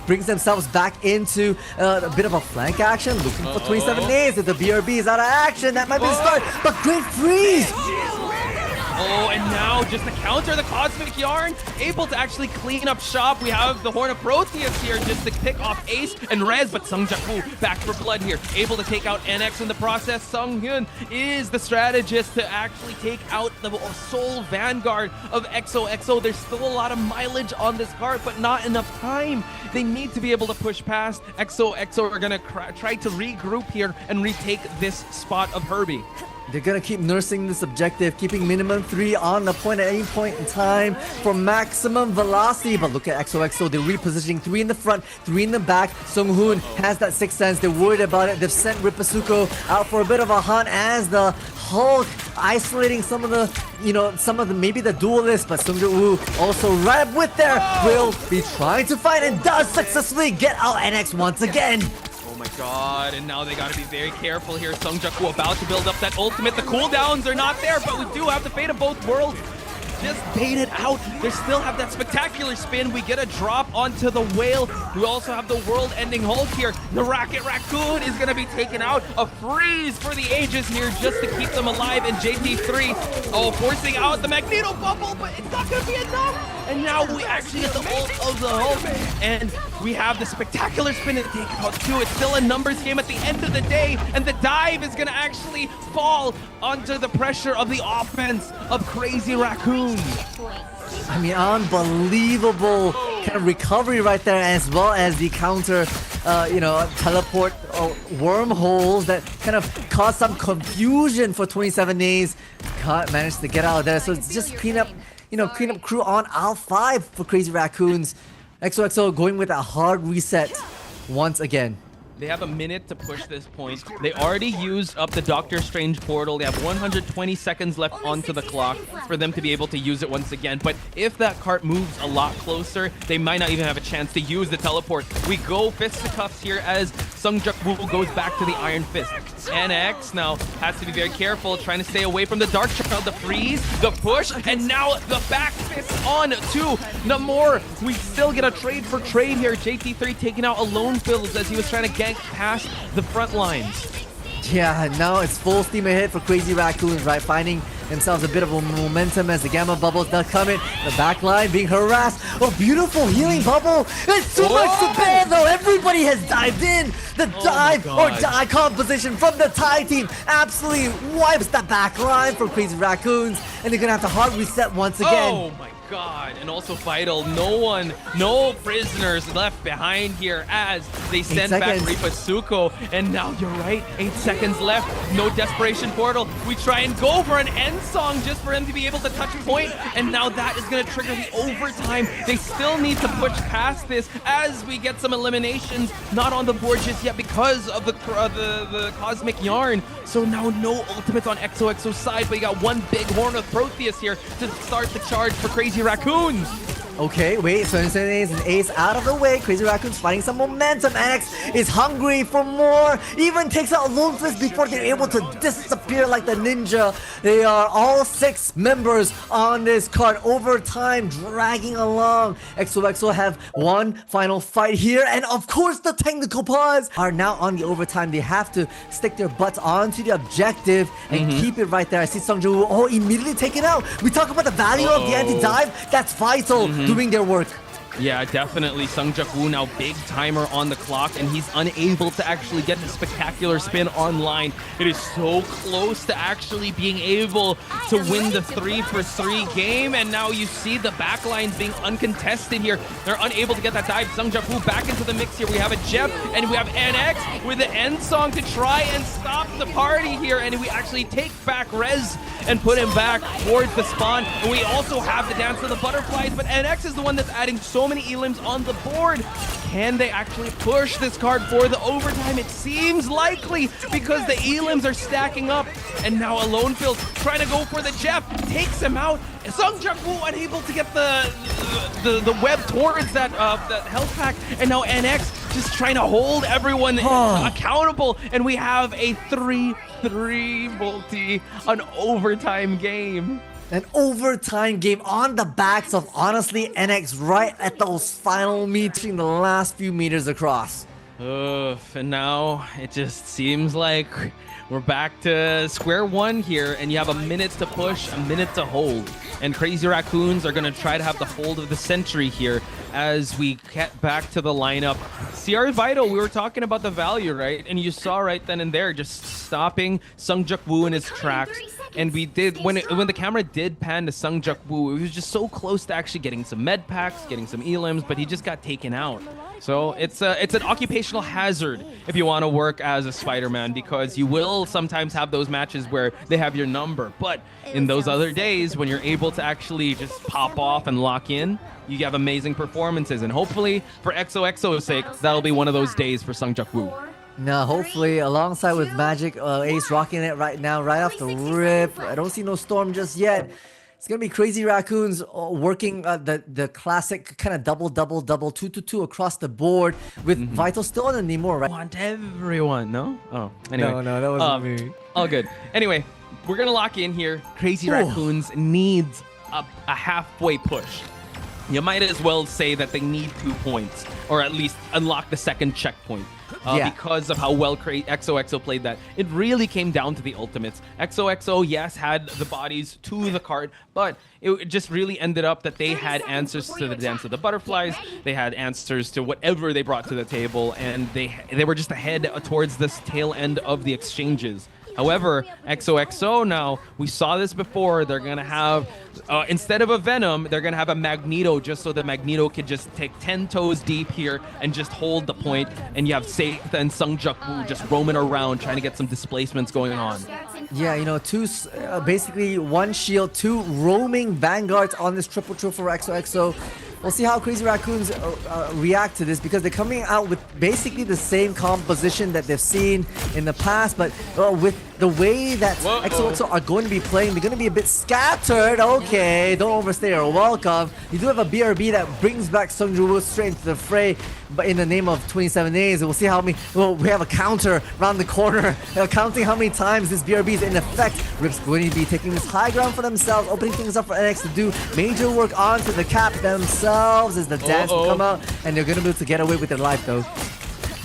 brings themselves back into a bit of a flank action, looking for 27 days. If the BRB is out of action, that might be the start, but great freeze! Oh, and now just to counter the Cosmic Yarn, able to actually clean up shop. We have the Horn of Proteus here just to pick off Ace and Rez, but Juk Woo back for blood here. Able to take out NX in the process. SeungHoon is the strategist to actually take out the sole vanguard of XOXO. There's still a lot of mileage on this card, but not enough time. They need to be able to push past. XOXO are gonna try to regroup here and retake this spot of Herbie. They're gonna keep nursing this objective, keeping minimum 3 on the point at any point in time for maximum velocity. But look at XOXO, they're repositioning 3 in the front, 3 in the back. SeungHoon has that sixth sense, they're worried about it. They've sent Ripasuko out for a bit of a hunt as the Hulk isolating some of the, maybe the duelists, but Juk Woo also right up with there, will be trying to fight and does successfully get out NX once again. Oh my god, and now they gotta be very careful here. Juk Woo about to build up that ultimate. The cooldowns are not there, but we do have the fate of both worlds. Just bait it out. They still have that spectacular spin. We get a drop onto the whale. We also have the world-ending Hulk here. The Raccoon is going to be taken out. A freeze for the ages here just to keep them alive. And JT3, forcing out the Magneto bubble, but it's not going to be enough. And now we actually get the ult of the Hulk. And we have the spectacular spin and take it out too. It's still a numbers game at the end of the day. And the dive is going to actually fall under the pressure of the offense of Crazy Raccoon. I mean, unbelievable kind of recovery right there, as well as the counter, teleport wormholes that kind of caused some confusion for 27 days. Managed to get out of there, so it's just clean up crew on aisle 5 for Crazy Raccoons. XOXO going with a hard reset once again. They have a minute to push this point. They already used up the Doctor Strange portal. They have 120 seconds left onto the clock for them to be able to use it once again. But if that cart moves a lot closer, they might not even have a chance to use the teleport. We go fisticuffs here as Juk Woo goes back to the Iron Fist. NX now has to be very careful, trying to stay away from the Dark Child, the freeze, the push, and now the back fist on to Namor. We still get a trade for trade here. JT3 taking out AloNeFillz as he was trying to gank past the front lines. Yeah, now it's full steam ahead for Crazy Raccoons, right? Finding themselves a bit of a momentum as the Gamma Bubbles does come in. The back line being harassed. Oh, beautiful healing bubble. It's too much to bear, though. Everybody has dived in. The dive or die composition from the Thai team absolutely wipes the back line for Crazy Raccoons. And they're going to have to hard reset once again. Oh, my God. And also Vital, no prisoners left behind here as they send back Ripasuko. And now you're right, 8 seconds left. No desperation portal. We try and go for an end song just for him to be able to touch point. And now that is going to trigger the overtime. They still need to push past this as we get some eliminations. Not on the board just yet because of the Cosmic Yarn. So now no ultimates on XOXO's side, but you got one big Horn of Protheus here to start the charge for Crazy Raccoons. Okay, wait, so is an ace out of the way. Crazy Raccoon's finding some momentum. NX is hungry for more. Even takes out AloNeFillz before they're able to disappear like the ninja. They are all 6 members on this card. Overtime dragging along. XOXO have one final fight here. And of course, the technical pause are now on the overtime. They have to stick their butts onto the objective and keep it right there. I see Juk Woo, immediately taken out. We talk about the value of the anti-dive. That's vital. Doing their work. Yeah, definitely. Juk Woo now big timer on the clock, and he's unable to actually get the spectacular spin online. It is so close to actually being able to win the 3-for-3 game, and now you see the backlines being uncontested here. They're unable to get that dive. Juk Woo back into the mix here. We have a Jeff, and we have NX with the end song to try and stop the party here, and we actually take back Rez and put him back towards the spawn. And we also have the Dance of the Butterflies, but NX is the one that's adding so many elims on the board. Can they actually push this card for the overtime? It seems likely because the elims are stacking up. And now AloNeFillz trying to go for the Jeff, takes him out. Juk Woo unable to get the web towards that health pack. And now NX just trying to hold everyone accountable. And we have a 3-3 multi, an overtime game. An overtime game on the backs of, honestly, NX right at those final metering, the last few meters across. And now it just seems like we're back to square one here, and you have a minute to push, a minute to hold. And Crazy Raccoons are going to try to have the hold of the century here as we get back to the lineup. CR Vital, we were talking about the value, right? And you saw right then and there just stopping Juk Woo in his tracks. And we did, when the camera did pan to Juk Woo, it was just so close to actually getting some med packs, getting some elims, but he just got taken out. So it's an occupational hazard if you want to work as a Spider-Man, because you will sometimes have those matches where they have your number. But in those other days, when you're able to actually just pop off and lock in, you have amazing performances. And hopefully, for XOXO's sake, that'll be one of those days for Juk Woo. Now, hopefully, alongside with Magic, Ace rocking it right now, right off the rip. I don't see no Storm just yet. It's going to be Crazy Raccoons working the classic kind of double, 2-2-2 across the board with Vital still on the Namor, right? Want everyone, no? Oh, anyway. No, that wasn't me. All good. Anyway, we're going to lock in here. Crazy Raccoons needs a halfway push. You might as well say that they need 2 points, or at least unlock the second checkpoint. Because of how well XOXO played that. It really came down to the ultimates. XOXO, yes, had the bodies to the card, but it just really ended up that they had answers to the Dance of the Butterflies. They had answers to whatever they brought to the table, and they were just ahead towards this tail end of the exchanges. However, XOXO now, we saw this before, they're going to have, instead of a Venom, they're going to have a Magneto, just so that Magneto could just take 10 toes deep here and just hold the point. And you have Xetha and Juk Woo just roaming around, trying to get some displacements going on. Yeah, you know, basically 1 shield, 2 roaming vanguards on this triple for XOXO. we'll see how Crazy Raccoons react to this, because they're coming out with basically the same composition that they've seen in the past, but with the way that XOXO are going to be playing, they're going to be a bit scattered. Okay, don't overstay your welcome. You do have a BRB that brings back Juk Woo straight into the fray, but in the name of 27As, we'll see how many. Well, we have a counter around the corner, counting how many times this BRB is in effect. Rip's going to be taking this high ground for themselves, opening things up for NX to do major work onto the cap themselves as the dance will come out, and they're going to be able to get away with their life though.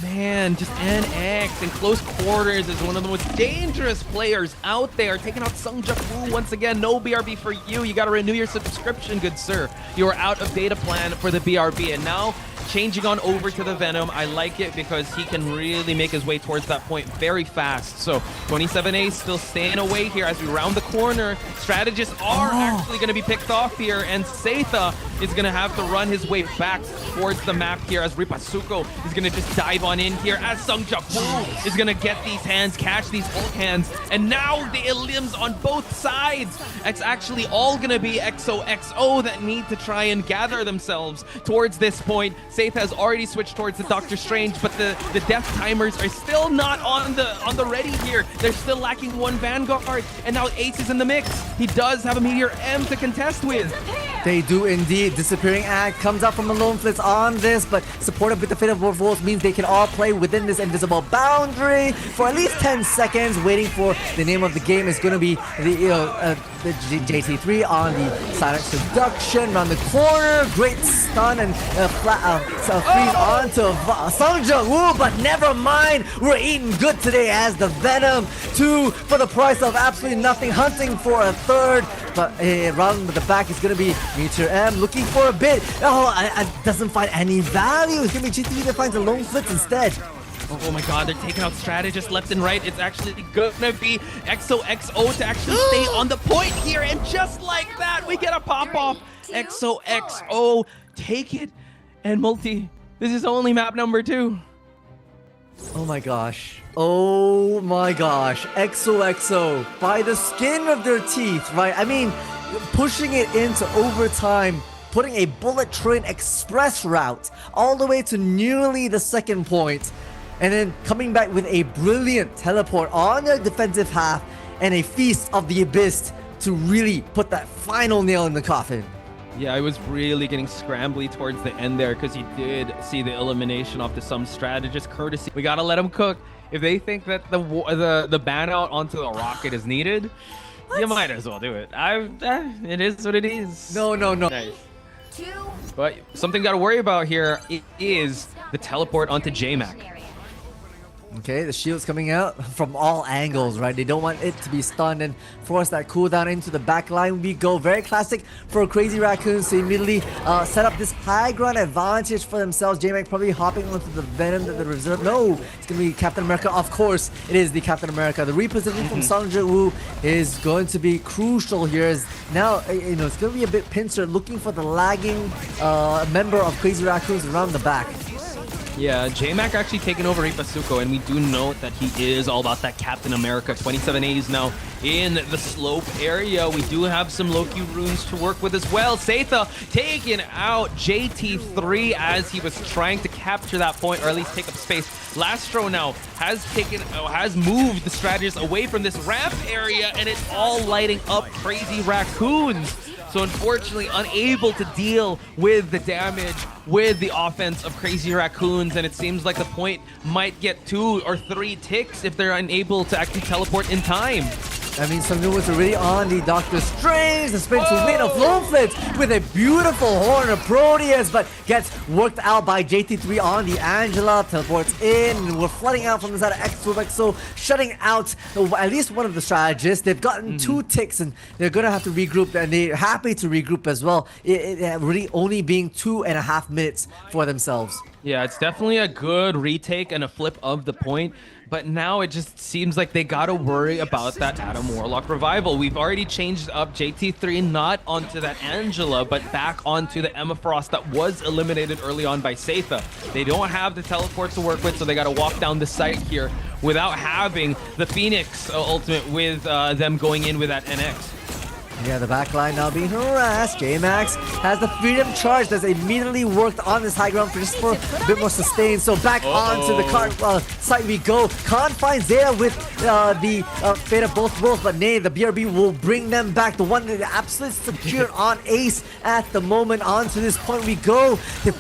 Man, just NX in close quarters is one of the most dangerous players out there. Taking out Juk Woo once again. No BRB for you. You got to renew your subscription, good sir. You are out of data plan for the BRB, and now changing on over to the Venom. I like it because he can really make his way towards that point very fast. So 27A still staying away here as we round the corner. Strategists are actually going to be picked off here, and Xetha is going to have to run his way back towards the map here as Ripasuko is going to just dive on in here as Juk Woo is going to get these hands, catch these ult hands, and now the elims on both sides. It's actually all going to be XOXO that need to try and gather themselves towards this point. Xetha has already switched towards the Doctor Strange, but the death timers are still not on the ready here. They're still lacking one Vanguard, and now Ace is in the mix. He does have a Meteor M to contest with. They do indeed. Disappearing Act comes out from AloNeFillz on this, but supported with the Fate of Wolves means they can all play within this invisible boundary for at least 10 seconds, waiting for the name of the game is going to be the JT3 on the Silent Seduction around the corner. Great stun and freeze onto Juk Woo, but never mind. We're eating good today as the Venom 2 for the price of absolutely nothing, hunting for a third. But around the back is going to be Meteor M looking for a bit. Doesn't find any value. It's going to be GT that finds AloNeFillz instead. Oh my god, they're taking out strategists left and right. It's actually gonna be XOXO to actually stay on the point here, and just like that, we get a pop-off. XOXO, take it, and Multi, this is only map number 2. Oh my gosh. Oh my gosh. XOXO, by the skin of their teeth, right? I mean, pushing it into overtime, putting a bullet train express route all the way to nearly the second point, and then coming back with a brilliant teleport on their defensive half and a feast of the abyss to really put that final nail in the coffin. Yeah, I was really getting scrambly towards the end there because you did see the elimination of some strategist courtesy. We gotta let them cook. If they think that the ban out onto the rocket is needed, you might as well do it. It is what it is. No. Nice. But something got to worry about here is the teleport onto Jmac. Okay, the shield's coming out from all angles, right? They don't want it to be stunned and force that cooldown into the back line. We go very classic for Crazy Raccoons to immediately set up this high ground advantage for themselves. Jmac probably hopping onto the Venom that they reserve. No, it's going to be Captain America. Of course, it is the Captain America. The repositioning from Juk Woo is going to be crucial here. As now, it's going to be a bit pincer looking for the lagging member of Crazy Raccoons around the back. Yeah, Jmac actually taking over Ripasuko, and we do note that he is all about that Captain America. 27As now in the slope area. We do have some Loki runes to work with as well. Xetha taking out JT3 as he was trying to capture that point, or at least take up space. Lastro now has moved the strategist away from this ramp area, and it's all lighting up Crazy Raccoons. So unfortunately, unable to deal with the damage with the offense of Crazy Raccoons, and it seems like the point might get 2 or 3 ticks if they're unable to actually teleport in time. I mean, SeungHoon was already on the Doctor Strange. The sprint was made of AloNeFillz with a beautiful horn of Proteus, but gets worked out by JT3 on the Angela. Teleports in. We're flooding out from the side of XOXO, shutting out at least one of the strategists. They've gotten 2 ticks, and they're going to have to regroup, and they're happy to regroup as well. It really only being 2.5 minutes for themselves. Yeah, it's definitely a good retake and a flip of the point. But now it just seems like they gotta worry about that Adam Warlock revival. We've already changed up JT3 not onto that Angela, but back onto the Emma Frost that was eliminated early on by Xetha. They don't have the teleport to work with, so they gotta walk down the site here without having the Phoenix ultimate with them going in with that NX. Yeah, the back line now being harassed. Jmac has the freedom charge that's immediately worked on this high ground for just for a bit more sustain. So back onto the cart site we go. Khan finds Xetha with the fate of both worlds, but nay, the BRB will bring them back. The one that absolutely secure on Ace at the moment. Onto this point we go. They're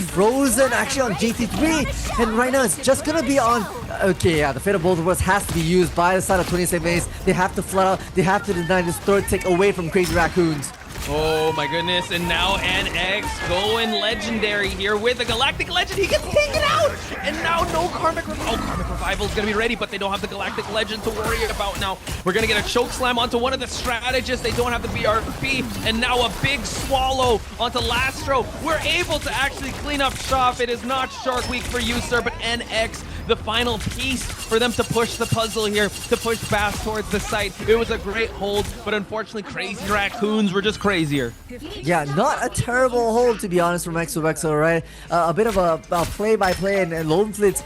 frozen actually on JT3, and right now it's just gonna be on. Okay, yeah, the fate of both worlds has to be used by the side of 27 Ace. They have to flat out. They have to deny this third tick away from Crazy Raccoons. Oh my goodness, and now NX going legendary here with the Galactic Legend. He gets taken out! And now no Karmic Revival. Oh, Karmic Revival is going to be ready, but they don't have the Galactic Legend to worry about now. We're going to get a choke slam onto one of the strategists. They don't have the BRP, and now a big swallow onto Lastro. We're able to actually clean up shop. It is not Shark Week for you, sir, but NX, the final piece for them to push the puzzle here, to push Bass towards the site. It was a great hold, but unfortunately Crazy Raccoons were just crazier. Yeah, not a terrible hold to be honest from XOXO, right? A bit of a play-by-play, and AloNeFillz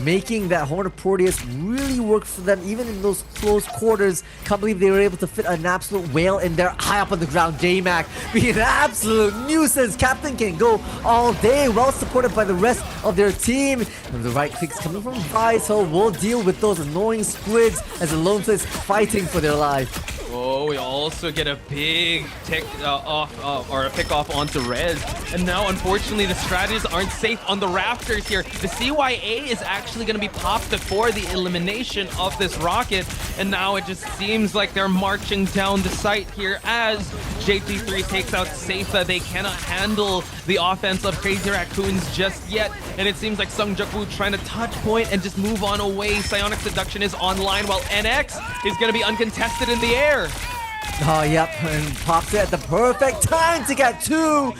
making that Horn of Proteus really work for them even in those close quarters. Can't believe they were able to fit an absolute whale in there high up on the ground. Jmac being an absolute nuisance. Captain can go all day, well supported by the rest of their team. And the right clicks coming from Vice, so we'll deal with those annoying squids as AloNeFillz fighting for their life. Oh, we also get a big tick off or a pick off onto Rez, and now unfortunately the strategists aren't safe on the rafters here. The CYA is actually going to be popped before the elimination of this rocket, and now it just seems like they're marching down the site here as JT3 takes out Xetha. They cannot handle the offense of Crazy Raccoons just yet, and it seems like Juk Woo trying to touch point and just move on away. Psionic Seduction is online while NX is going to be uncontested in the air. Oh, yep, and pops it at the perfect time to get two.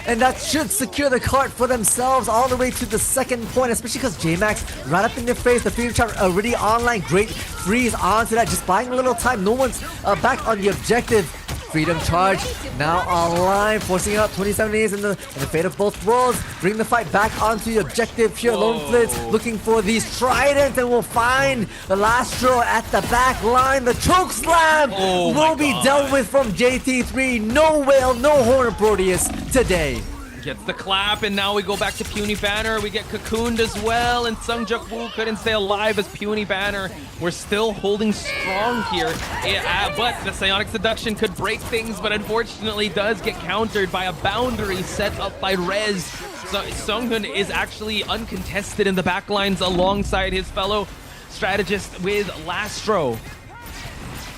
And that should secure the cart for themselves all the way to the second point, especially because Jmac right up in their face. The Freedom Charge already online. Great freeze onto that, just buying a little time. No one's back on the objective. Freedom Charge now online, forcing out 27 days in the fate of both worlds. Bring the fight back onto the objective here. AloNeFillz looking for these tridents, and we'll find the Lastro at the back line. The choke slam will be dealt with from JT3. No whale, no Horn of Proteus today. Gets the clap, and now we go back to Puny Banner. We get cocooned as well, and Juk Woo couldn't stay alive as Puny Banner. We're still holding strong here, but the Psionic Seduction could break things, but unfortunately does get countered by a boundary set up by Rez. So SeungHoon is actually uncontested in the backlines alongside his fellow strategist with Lastro.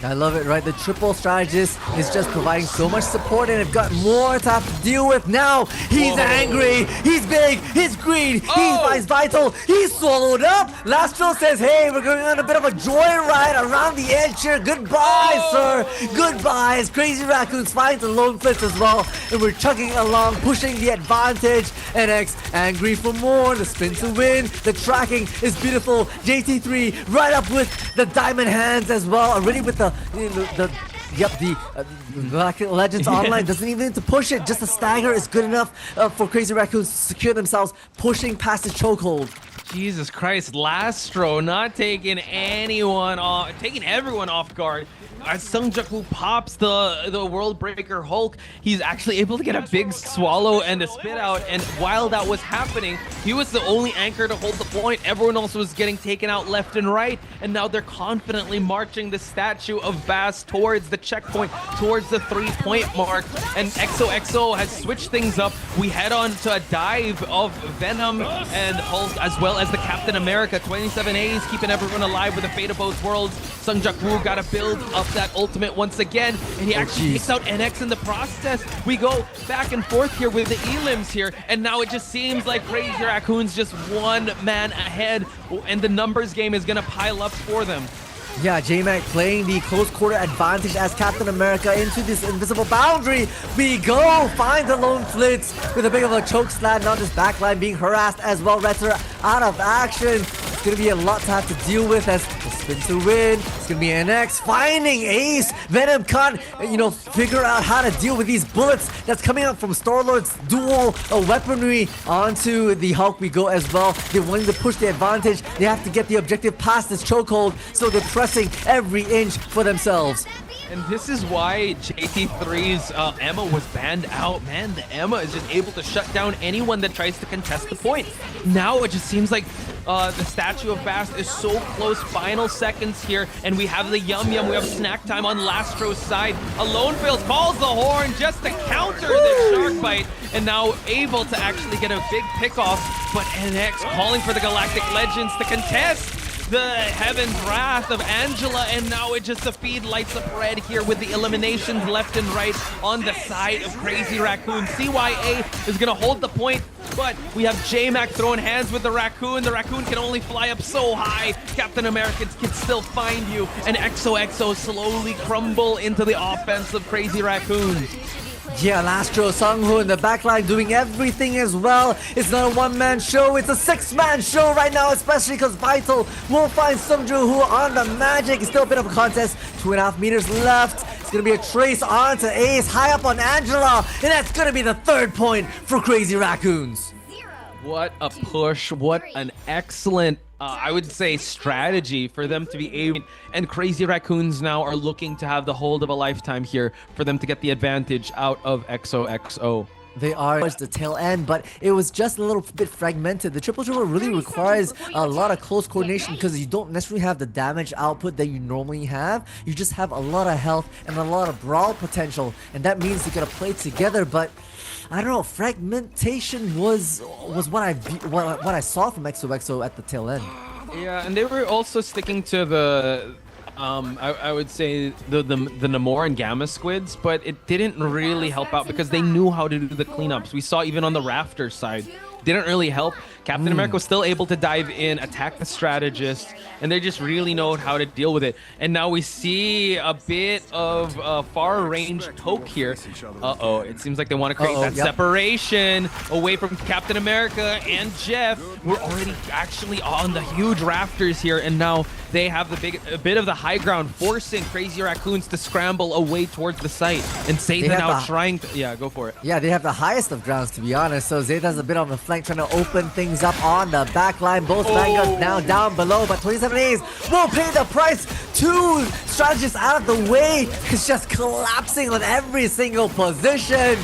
I love it, right? The triple strategist is just providing so much support, and they've got more to have to deal with now. He's angry, he's big, he's green, he's vital, he's swallowed up. Lastro says, hey, we're going on a bit of a joyride around the edge here. Goodbye, sir. Goodbye. Crazy Raccoons finds AloNeFillz as well, and we're chugging along, pushing the advantage. NX angry for more. The spin to win. The tracking is beautiful. JT3 right up with the diamond hands as well, already with the Black Legends Online doesn't even need to push it. Just a stagger is good enough for Crazy Raccoons to secure themselves, pushing past the chokehold. Jesus Christ, Lastro not taking anyone off, taking everyone off guard. As Juk Woo pops the World Breaker Hulk, he's actually able to get a big swallow and a spit out, and while that was happening, he was the only anchor to hold the point. Everyone else was getting taken out left and right, and now they're confidently marching the statue of Bass towards the checkpoint, towards the 3-point mark, and XOXO has switched things up. We head on to a dive of Venom and Hulk, as well as the Captain America. 27A's keeping everyone alive with the fate of both worlds. Juk Woo got to build up that ultimate once again, and he actually takes out NX in the process. We go back and forth here with the elims here, and now it just seems like Crazy Raccoons just one man ahead, and the numbers game is gonna pile up for them. Yeah, Jmac playing the close quarter advantage as Captain America into this invisible boundary. We go, find AloNeFillz with a bit of a choke slam. Now this backline being harassed as well. reztrr out of action. It's going to be a lot to have to deal with as the spin to win. It's going to be NX finding Ace. Venom can't, figure out how to deal with these bullets that's coming out from Star-Lord's dual weaponry onto the Hulk. We go as well. They're wanting to push the advantage. They have to get the objective past this chokehold, so they're pressing every inch for themselves. And this is why JT3's Emma was banned out. Man, the Emma is just able to shut down anyone that tries to contest the point. Now it just seems like the Statue of Bast is so close. Final seconds here, and we have the Yum Yum. We have snack time on Lastro's side. AloNeFillz calls the horn just to counter this Shark Bite, and now able to actually get a big pick off. But NX calling for the Galactic Legends to contest the Heaven's Wrath of Angela, and now it just the feed lights up red here with the eliminations left and right on the side of Crazy Raccoon. CYA is gonna hold the point, but we have Jmac throwing hands with the Raccoon. The Raccoon can only fly up so high. Captain Americans can still find you, and XOXO slowly crumble into the offense of Crazy Raccoon. Yeah, Lastro, SeungHoon, the backline doing everything as well. It's not a one-man show, it's a six-man show right now, especially because Vital will find Juk Woo on the Magic. It's still a bit of a contest, 2.5 meters left. It's going to be a trace onto Ace, high up on Angela, and that's going to be the third point for Crazy Raccoons. What a push, what an excellent I would say strategy for them to be able, and Crazy Raccoons now are looking to have the hold of a lifetime here for them to get the advantage out of XOXO. They are towards the tail end, but it was just a little bit fragmented. The triple really requires a lot of close coordination because you don't necessarily have the damage output that you normally have. You just have a lot of health and a lot of brawl potential, and that means you gotta play together. But I don't know, fragmentation was what I saw from XOXO at the tail end. Yeah, and they were also sticking to the I would say the Namor and Gamma Squids, but it didn't really help out because they knew how to do the cleanups. We saw even on the Raptor side, didn't really help. Captain America was still able to dive in, attack the strategist, and they just really know how to deal with it. And now we see a bit of far-range poke here. Uh-oh, it seems like they want to create that separation away from Captain America and Jeff. We're already actually on the huge rafters here, and now they have a bit of the high ground, forcing Crazy Raccoons to scramble away towards the site. And Xetha now trying to... Yeah, go for it. Yeah, they have the highest of grounds, to be honest. So Xetha's a bit on the flank, trying to open things up on the back line. Both Vanguards now down below, but 27 A's will pay the price. Two strategists out of the way. It's just collapsing on every single position.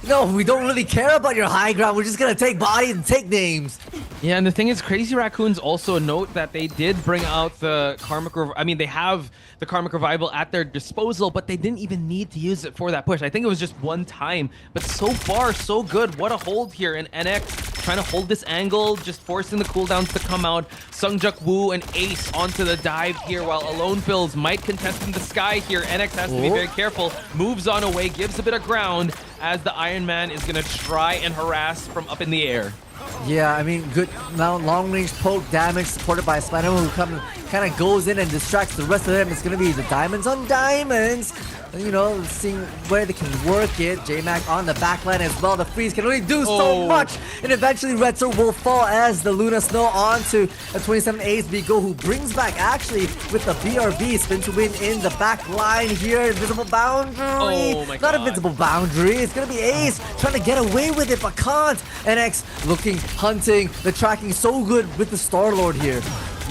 No, we don't really care about your high ground. We're just gonna take bodies and take names. Yeah, and the thing is, Crazy Raccoons also note that they did bring out the Karmic they have the Karmic Revival at their disposal, but they didn't even need to use it for that push. I think it was just one time, but so far, so good. What a hold here, and NX trying to hold this angle, just forcing the cooldowns to come out. Juk Woo and Ace onto the dive here, while AloNeFillz might contest in the sky here. NX has to be very careful, moves on away, gives a bit of ground, as the Iron Man is going to try and harass from up in the air. Yeah, I mean, good now long-range poke damage supported by Spider-Man, who kind of goes in and distracts the rest of them. It's going to be the diamonds on diamonds. You know, seeing where they can work it. Jmac on the backline as well. The freeze can only do so much. And eventually reztrr will fall as the Luna Snow onto a 27 Ace Bigo, who brings back actually with the BRB spin to win in the back line here. Invisible boundary. Oh my God. Not invisible boundary. It's going to be Ace trying to get away with it, but can't. NX looking, hunting, the tracking so good with the Star-Lord here.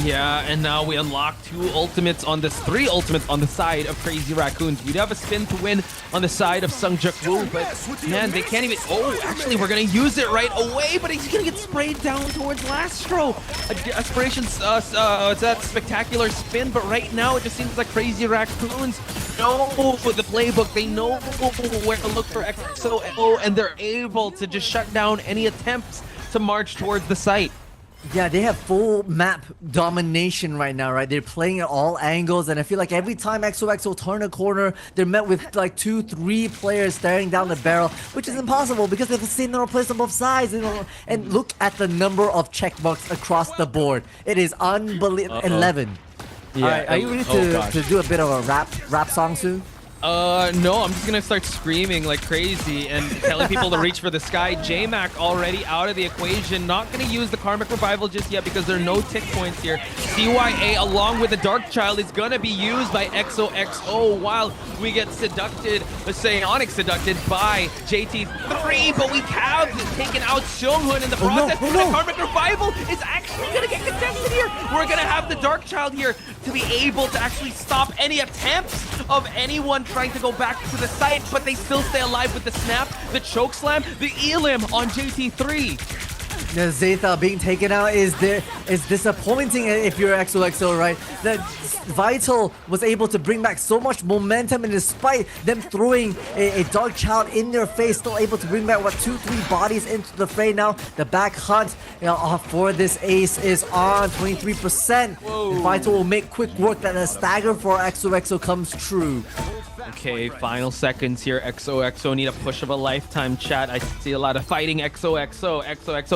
Yeah, and now we unlock three ultimates on the side of Crazy Raccoons. We do have a spin to win on the side of Juk Woo, but man, they can't even... Oh, actually, we're going to use it right away, but he's going to get sprayed down towards Lastro. Aspirations, it's that spectacular spin, but right now it just seems like Crazy Raccoons know the playbook. They know where to look for XOXO, and they're able to just shut down any attempts to march towards the site. Yeah, they have full map domination right now, right? They're playing at all angles, and I feel like every time XOXO turn a corner, they're met with like 2-3 players staring down the barrel, which is impossible because they have the same number of players on both sides. You know? And look at the number of check marks across the board. It is unbelievable. 11. Yeah. Alright, are you ready to do a bit of a rap song soon? No, I'm just gonna start screaming like crazy and telling people to reach for the sky. Jmac already out of the equation. Not gonna use the Karmic Revival just yet because there are no tick points here. CYA along with the Dark Child is gonna be used by XOXO while we get seducted, Psionic seducted by JT3, but we have taken out SeungHoon in the process. Oh no. The Karmic Revival is actually gonna get contested here. We're gonna have the Dark Child here to be able to actually stop any attempts of anyone trying to go back to the site, but they still stay alive with the snap, the choke slam, the elim on JT3. The Xetha being taken out is disappointing if you're XOXO, right? That Vital was able to bring back so much momentum, and despite them throwing a Dark Child in their face, still able to bring back, 2-3 bodies into the fray. Now the back hunt for this ace is on 23%. Vital will make quick work that the stagger for XOXO comes true. Okay, final seconds here. XOXO need a push of a lifetime, chat. I see a lot of fighting XOXO,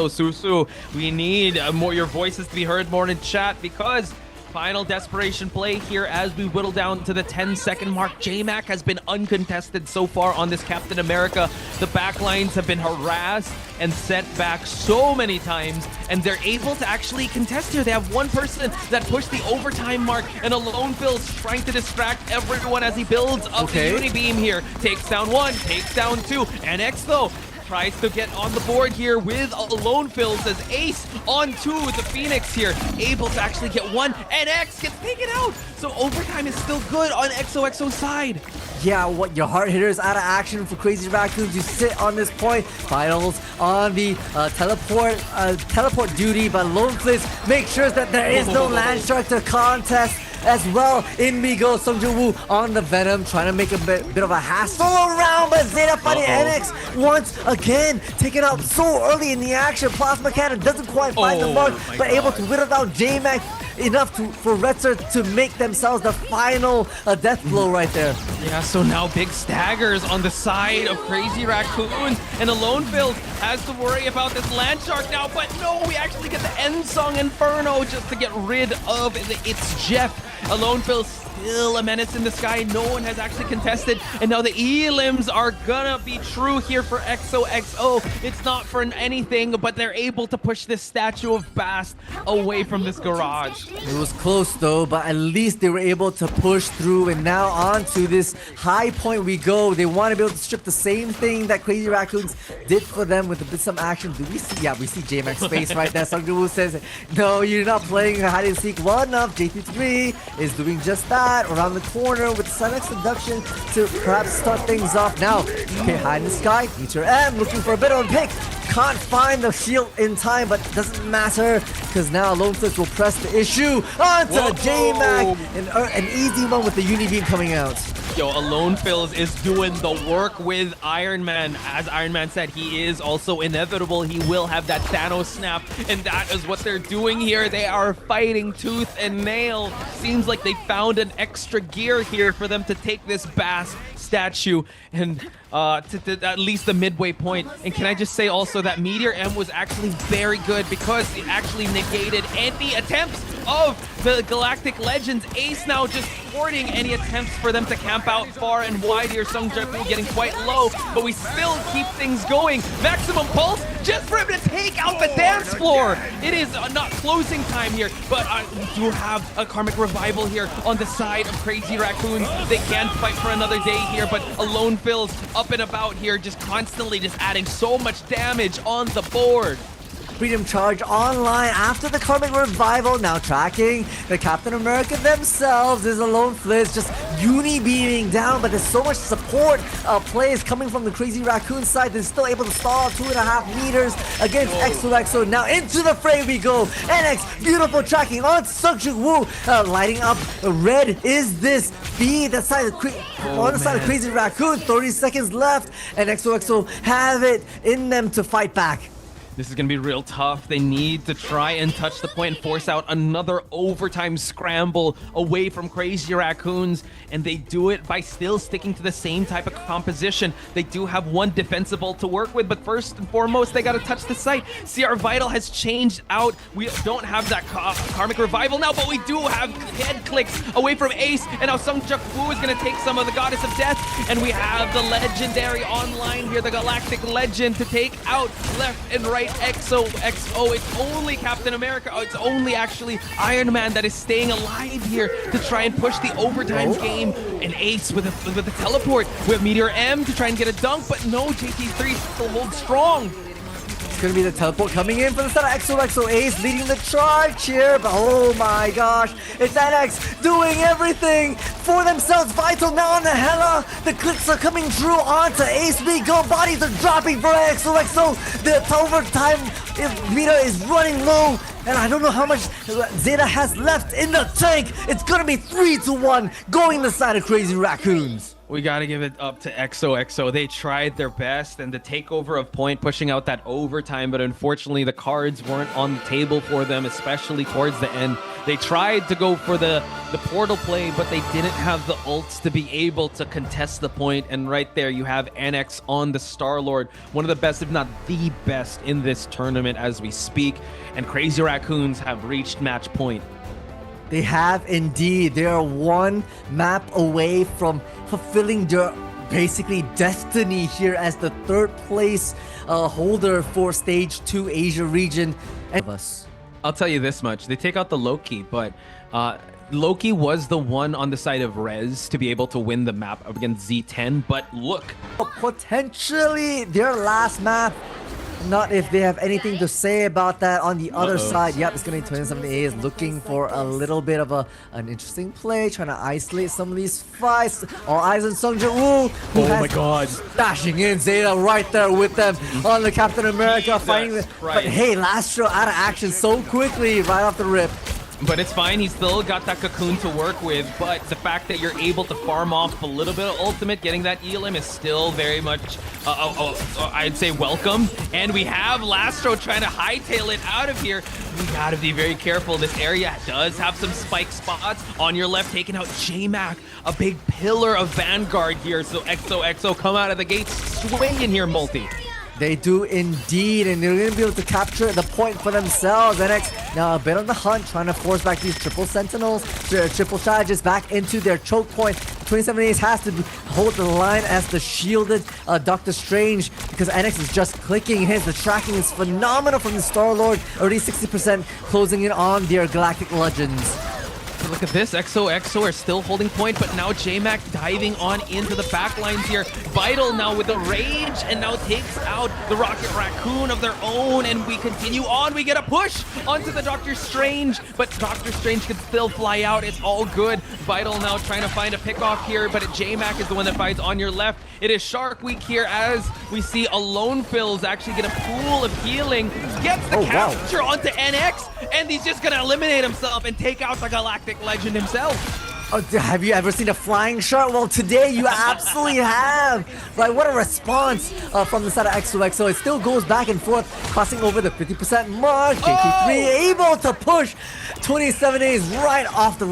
Susu. We need your voices to be heard more in chat because final desperation play here as we whittle down to the 10-second mark. Jmac has been uncontested so far on this Captain America. The backlines have been harassed and set back so many times, and they're able to actually contest here. They have one person that pushed the overtime mark, and AloNeFillz trying to distract everyone as he builds up the Unibeam here. Takes down one, takes down two, and X though tries to get on the board here with AloNeFillz as Ace onto the Phoenix here, able to actually get one, and X gets taken out. So overtime is still good on XOXO's side. Yeah, what your hard hitters out of action for Crazy Raccoons. You sit on this point. Finals on the teleport duty, but AloNeFillz makes sure that there is no land shark to contest as well. In me goes Juk Woo on the Venom, trying to make a bit of a hassle around, but Xetha finding NX once again, taken out so early in the action. Plasma Cannon doesn't quite find the mark, but able to whittle down Jmac enough for reztrr to make themselves the final death blow right there. Yeah, so now big staggers on the side of Crazy Raccoons, and AloNeFillz has to worry about this land shark now, but no, we actually get the end song Inferno just to get rid of it's Jeff. AloNeFillz still a menace in the sky. No one has actually contested, and now the elims are gonna be true here for XOXO. It's not for anything, but they're able to push this statue of Bast away from this garage. It was close though, but at least they were able to push through, and now on to this high point we go. They want to be able to strip the same thing that Crazy Raccoons did for them with a bit some action. Do we see? Yeah, we see Jmac's face right there. Juk Woo says, no, you're not playing hide and seek well enough. JT3 is doing just that. Around the corner with Sonic Seduction to perhaps start things off now. Okay, high in the sky, Meteor M looking for a bit of a pick. Can't find the shield in time, but doesn't matter because now AloNeFillz will press the issue onto Jmac. An easy one with the Unibeam coming out. Yo, AloNeFillz is doing the work with Iron Man. As Iron Man said, he is also inevitable. He will have that Thanos snap, and that is what they're doing here. They are fighting tooth and nail. Seems like they found an extra gear here for them to take this Bast statue and to at least the midway point. And can I just say also that Meteor M was actually very good because it actually negated any attempts of the Galactic Legends. Ace now just thwarting any attempts for them to camp out far and wide here. Juk Woo getting quite low, but we still keep things going. Maximum pulse just for him to take out the dance floor. It is not closing time here, but we do have a Karmic Revival here on the side of Crazy Raccoons. They can fight for another day here, but AloNeFillz up and about here, just constantly just adding so much damage on the board. Freedom Charge online after the Karmic Revival. Now tracking the Captain America themselves is AloNeFillz just uni-beaming down, but there's so much support plays coming from the Crazy Raccoon side. They're still able to stall 2.5 meters against XOXO. Now into the fray we go. NX, beautiful tracking on Juk Woo, lighting up. Red is this feed that side on the side of Crazy Raccoon. 30 seconds left, and XOXO have it in them to fight back. This is going to be real tough. They need to try and touch the point and force out another overtime scramble away from Crazy Raccoons. And they do it by still sticking to the same type of composition. They do have one defensible to work with, but first and foremost, they got to touch the site. CR Vital has changed out. We don't have that Karmic Revival now, but we do have head clicks away from Ace. And now Juk Woo is going to take some of the Goddess of Death. And we have the legendary online here, the Galactic Legend, to take out left and right XOXO. It's only Captain America. Oh, it's only actually Iron Man that is staying alive here to try and push the overtime game. And Ace with a teleport. We have Meteor M to try and get a dunk, but no, JT3 still holds strong. It's gonna be the teleport coming in for the side of XOXO. Ace leading the charge here, but oh my gosh, it's NX doing everything for themselves. Vital now on the Hela. The clicks are coming through onto Ace. We go, bodies are dropping for XOXO. The overtime meter is running low, and I don't know how much Xetha has left in the tank. It's gonna be 3-1 going the side of Crazy Raccoons. We got to give it up to XOXO. They tried their best, and the takeover of point, pushing out that overtime, but unfortunately the cards weren't on the table for them, especially towards the end. They tried to go for the portal play, but they didn't have the ults to be able to contest the point. And right there, you have NX on the Star-Lord, one of the best, if not the best, in this tournament as we speak. And Crazy Raccoons have reached match point. They have indeed. They are one map away from fulfilling their basically destiny here as the third place holder for Stage 2 Asia region. And I'll tell you this much. They take out the Loki, but Loki was the one on the side of Rez to be able to win the map against Z10. But look. Potentially their last map. Not if they have anything to say about that on the other side. Yep, it's going to be 27A is looking for a little bit of an interesting play, trying to isolate some of these fights. All eyes on Juk Woo, who oh my god, dashing in. Xetha right there with them on the Captain America fighting. Right. But hey, Lastro out of action so quickly right off the rip. But it's fine, he's still got that cocoon to work with, but the fact that you're able to farm off a little bit of ultimate, getting that elim is still very much, I'd say, welcome. And we have Lastro trying to hightail it out of here. We gotta be very careful. This area does have some spike spots. On your left, taking out Jmac, a big pillar of Vanguard here. So XOXO come out of the gates swinging here, multi. They do indeed, and they're going to be able to capture the point for themselves. NX now a bit on the hunt, trying to force back these triple sentinels, triple strategists back into their choke point. 27 Ace has to hold the line as the shielded Doctor Strange, because NX is just clicking his. The tracking is phenomenal from the Star-Lord, already 60% closing in on their Galactic Legends. Look at this, XOXO are still holding point, but now Jmac diving on into the back lines here. Vital now with the rage, and now takes out the Rocket Raccoon of their own, and we continue on. We get a push onto the Doctor Strange, but Doctor Strange can still fly out. It's all good. Vital now trying to find a pickoff here, but Jmac is the one that fights on your left. It is Shark Week here as we see AloNeFillz actually get a pool of healing, gets the capture onto NX, and he's just gonna eliminate himself and take out the Galactic Legend himself. Oh, have you ever seen a flying shark? Well, today you absolutely have. Like, what a response from the side of XOXO. It still goes back and forth, crossing over the 50% mark. JT3 able to push 27A's right off the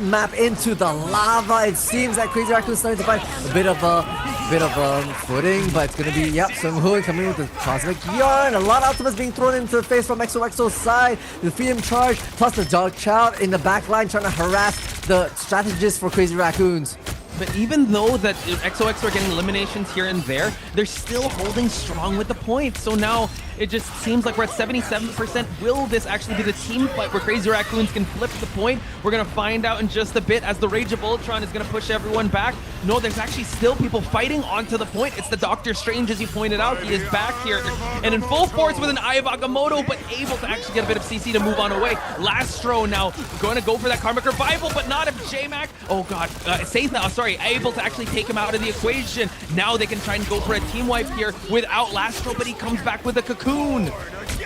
map into the lava. It seems that Crazy Raccoon is starting to find a bit of footing, but it's gonna be, yep, SeungHoon coming with the Cosmic Yarn. A lot of ultimates being thrown into the face from XOXO's side. The Freedom Charge, plus the Dog Chow in the back line trying to harass the strategists for Crazy Raccoons. But even though that XOXO are getting eliminations here and there, they're still holding strong with the points. So now it just seems like we're at 77%. Will this actually be the team fight where Crazy Raccoons can flip the point? We're going to find out in just a bit as the Rage of Ultron is going to push everyone back. No, there's actually still people fighting onto the point. It's the Doctor Strange, as you pointed out. He is back here and in full force with an Eye of Agamotto, but able to actually get a bit of CC to move on away. Lastro now going to go for that Karmic Revival, but not if Jmac. Oh god, Xetha, sorry, able to actually take him out of the equation. Now they can try and go for a team wipe here without Lastro, but he comes back with a cocoon.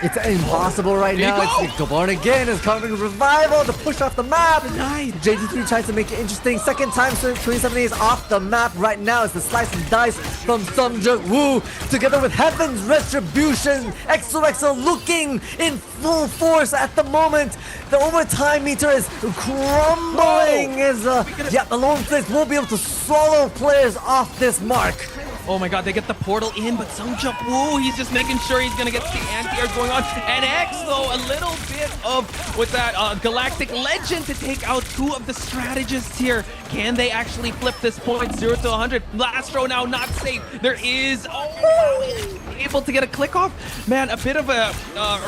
It's impossible right There you now. go. It's Gaborn again is coming revival to push off the map. Nice. JT3 tries to make it interesting. Second time, so 27 is off the map right now. It's the slice and dice from Juk Woo together with Heaven's Retribution. XOXO looking in full force at the moment. The overtime meter is crumbling. As the AloNeFillz will be able to swallow players off this mark. Oh my god, they get the portal in, but Juk Woo, he's just making sure he's gonna get the anti-air going on. And X, though, a little bit of, with that Galactic Legend to take out two of the strategists here. Can they actually flip this point 0 to 100? Lastro now not safe. There is, able to get a click off. Man, a bit of a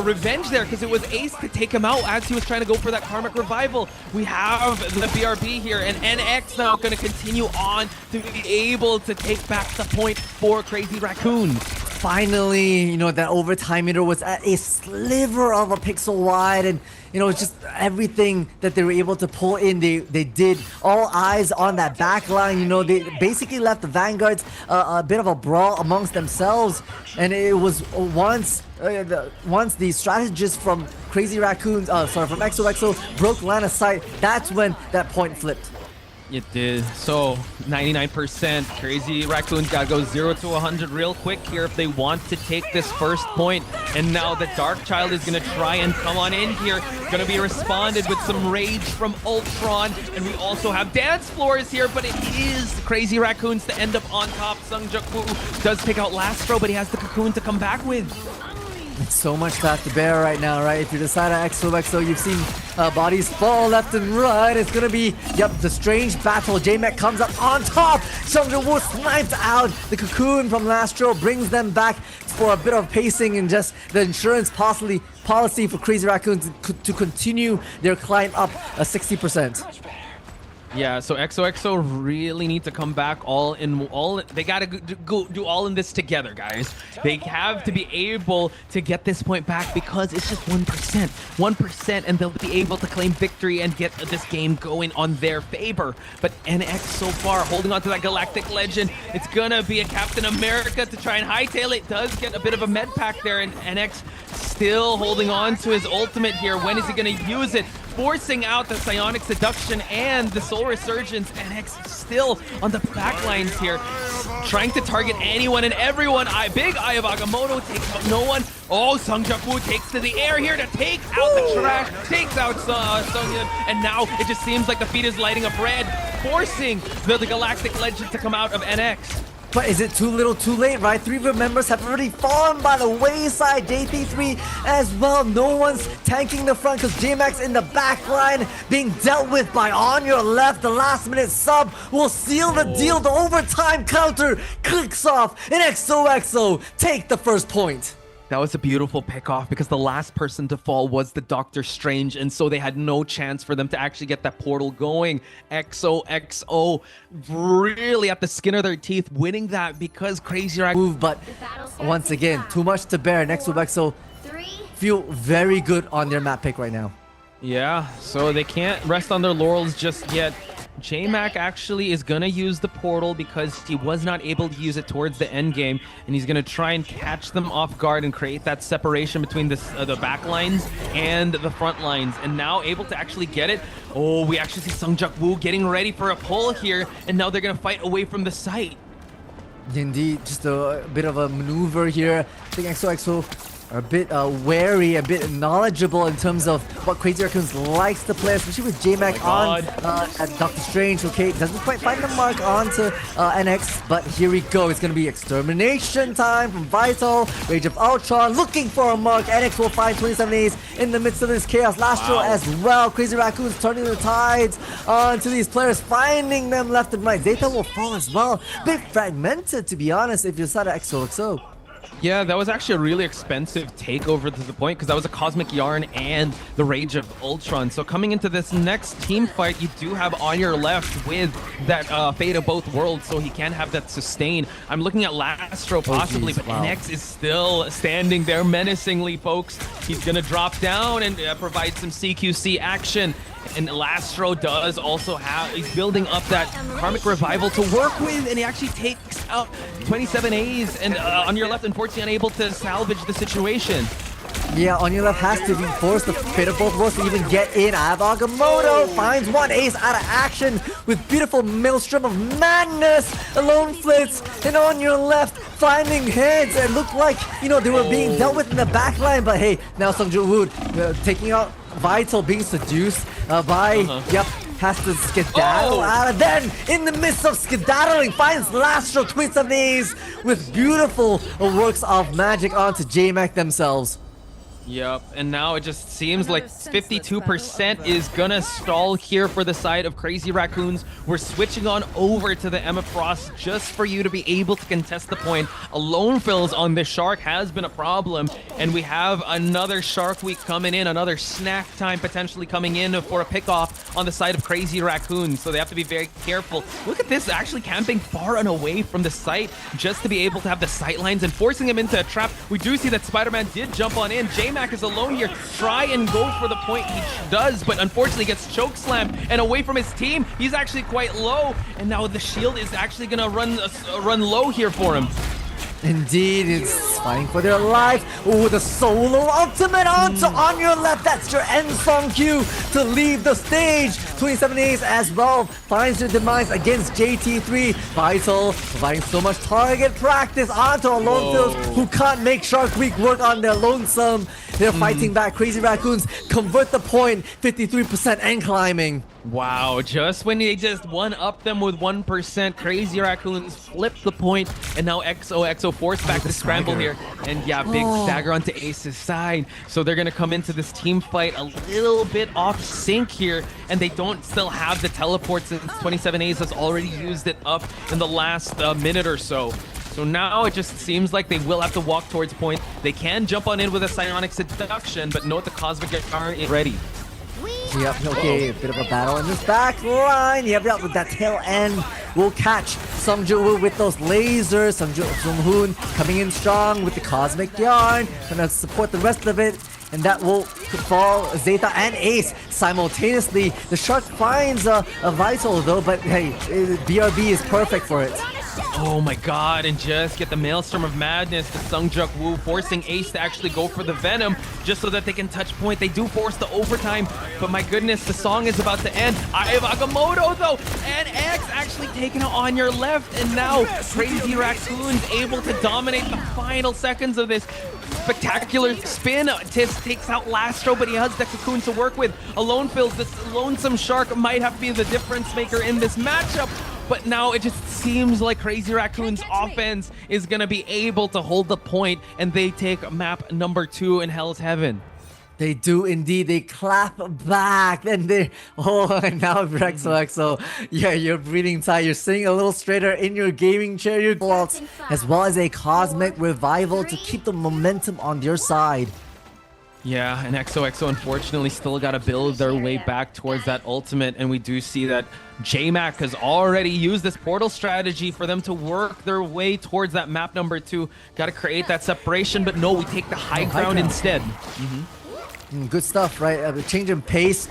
revenge there, because it was Ace to take him out as he was trying to go for that Karmic Revival. We have the BRB here, and NX now going to continue on to be able to take back the point for Crazy Raccoon. Finally, you know, that overtime meter was at a sliver of a pixel wide, and you know, it's just everything that they were able to pull in, they did. All eyes on that back line. You know, they basically left the Vanguards a bit of a brawl amongst themselves, and it was once the strategists from Crazy Raccoons, from XOXO broke line of sight, that's when that point flipped. It did. So 99%. Crazy Raccoons gotta go 0 to 100 real quick here if they want to take this first point. And now the Dark Child is gonna try and come on in here. Gonna be responded with some rage from Ultron. And we also have Dance Floors here, but it is Crazy Raccoons to end up on top. Juk Woo does pick out Lastro, but he has the Cocoon to come back with. It's so much to have to bear right now, right? If you decide on XOXO, you've seen bodies fall left and right. It's gonna be, the strange battle. Jmac comes up on top. Juk Woo snipes out the Cocoon from Lastro, brings them back for a bit of pacing and just the insurance policy for Crazy Raccoons to continue their climb up 60%. Yeah, so XOXO really need to come back they gotta go do all in this together, guys. They have to be able to get this point back because it's just 1%, and they'll be able to claim victory and get this game going on their favor. But NX so far holding on to that Galactic Legend. It's gonna be a Captain America to try and hightail it. Does get a bit of a med pack there, and NX still holding on to his ultimate here. When is he gonna use it? Forcing out the Psionic Seduction and the Soul Resurgence. NX still on the back lines here, trying to target anyone and everyone. Big Eye of Agamotto takes out no one. Oh, Juk Woo takes to the air here to take out the trash, takes out SeungHoon, and now it just seems like the feed is lighting up red, forcing the Galactic Legend to come out of NX. But is it too little too late, right? 3 of your members have already fallen by the wayside. JT3 as well. No one's tanking the front because Jmac's in the back line being dealt with by On Your Left. The last minute sub will seal the deal. The overtime counter clicks off and XOXO take the first point. That was a beautiful pickoff because the last person to fall was the Doctor Strange, and so they had no chance for them to actually get that portal going. XOXO really at the skin of their teeth winning that because Crazy Raccoon move, but once again, too much to bear. XOXO feel very good on their map pick right now. Yeah, so they can't rest on their laurels just yet. Jmac actually is gonna use the portal because he was not able to use it towards the end game, and he's gonna try and catch them off guard and create that separation between the back lines and the front lines, and now able to actually get it. Oh, we actually see Juk Woo getting ready for a pull here, and now they're gonna fight away from the site. Indeed, just a bit of a maneuver here. I think XOXO are a bit wary, a bit knowledgeable in terms of what Crazy Raccoons likes to play, especially with Jmac on at Doctor Strange. Okay, doesn't quite find the mark onto NX, but here we go. It's gonna be extermination time from Vital. Rage of Ultron looking for a mark. NX will find 27 A's in the midst of this chaos. Lastro as well. Crazy Raccoons turning the tides onto these players, finding them left and right. Xetha will fall as well. Bit fragmented, to be honest, if you decide to XOXO. Yeah, that was actually a really expensive takeover to the point because that was a Cosmic Yarn and the Rage of Ultron. So coming into this next team fight, you do have On Your Left with that Fate of Both Worlds, so he can have that sustain. I'm looking at Lastro possibly, but NX is still standing there menacingly, folks. He's going to drop down and provide some CQC action. And Lastro does also he's building up that Karmic Revival to work with, and he actually takes out 27 A's, and On Your Left, unfortunately, unable to salvage the situation. Yeah, on your left has to be forced to fit of both worlds to even get in. Agamotto finds one ace out of action with beautiful maelstrom of madness. AloNeFillz, and on your left, finding heads. It looked like, you know, they were being dealt with in the backline, but hey, now Juk Woo taking out Vital, being seduced by, yep, has to skedaddle out of then. In the midst of skedaddling, finds Lastro, 27 A's with beautiful works of magic onto Jmac themselves. Yep, and now it just seems like 52% is gonna stall here for the side of Crazy Raccoons. We're switching on over to the Emma Frost just for you to be able to contest the point. AloNeFillz on this Shark has been a problem, and we have another Shark Week coming in, another snack time potentially coming in for a pickoff on the side of Crazy Raccoons, so they have to be very careful. Look at this, actually camping far and away from the site just to be able to have the sight lines and forcing him into a trap. We do see that Spider-Man did jump on in. Jmac is alone here. Try and go for the point. He does, but unfortunately gets choke slammed and away from his team. He's actually quite low, and now the shield is actually gonna run low here for him. Indeed, it's fighting for their life. Oh, the solo ultimate onto on your left. That's your end song cue to leave the stage. 27 A's as well finds their demise against JT3. Vital providing so much target practice onto AloNeFillz, who can't make Shark Week work on their lonesome. They're fighting back. Crazy Raccoons convert the point, 53% and climbing. Wow, just when they just one-up them with 1%, Crazy Raccoons flip the point, and now XOXO forced back the scramble here. And yeah, big stagger onto Ace's side. So they're gonna come into this team fight a little bit off sync here, and they don't still have the teleport since 27 A's has already used it up in the last minute or so. So now it just seems like they will have to walk towards point. They can jump on in with a Psionic Seduction, but note the Cosmic aren't ready. Yep, okay, a bit of a battle in this back line. Yep, with that tail end. We'll catch Juk Woo with those lasers. SeungHoon coming in strong with the Cosmic Yarn. Gonna support the rest of it. And that will fall Xetha and Ace simultaneously. The Shark finds a Vital though, but hey, BRB is perfect for it. Oh my god, and just get the Maelstrom of Madness to Juk Woo, forcing Ace to actually go for the Venom just so that they can touch point. They do force the overtime, but my goodness, the song is about to end. I have Agamotto though, and X actually taking it on your left, and now Crazy Raccoons able to dominate the final seconds of this spectacular spin. Tis takes out Lastro, but he has the Cocoon to work with. AloNeFillz, this lonesome Shark might have to be the difference maker in this matchup. But now it just seems like Crazy Raccoon's offense is going to be able to hold the point, and they take map number 2 in Hell's Heaven. They do indeed. They clap back. Then they... Oh, and now XOXO. Yeah, you're breathing tight. You're sitting a little straighter in your gaming chair. Your vaults, as well as a Cosmic Revival to keep the momentum on your side. Yeah, and XOXO unfortunately still got to build their way back towards that ultimate, and we do see that Jmac has already used this portal strategy for them to work their way towards that map number 2. Got to create that separation, but no, we take the high ground instead. Good stuff, right? A change in pace.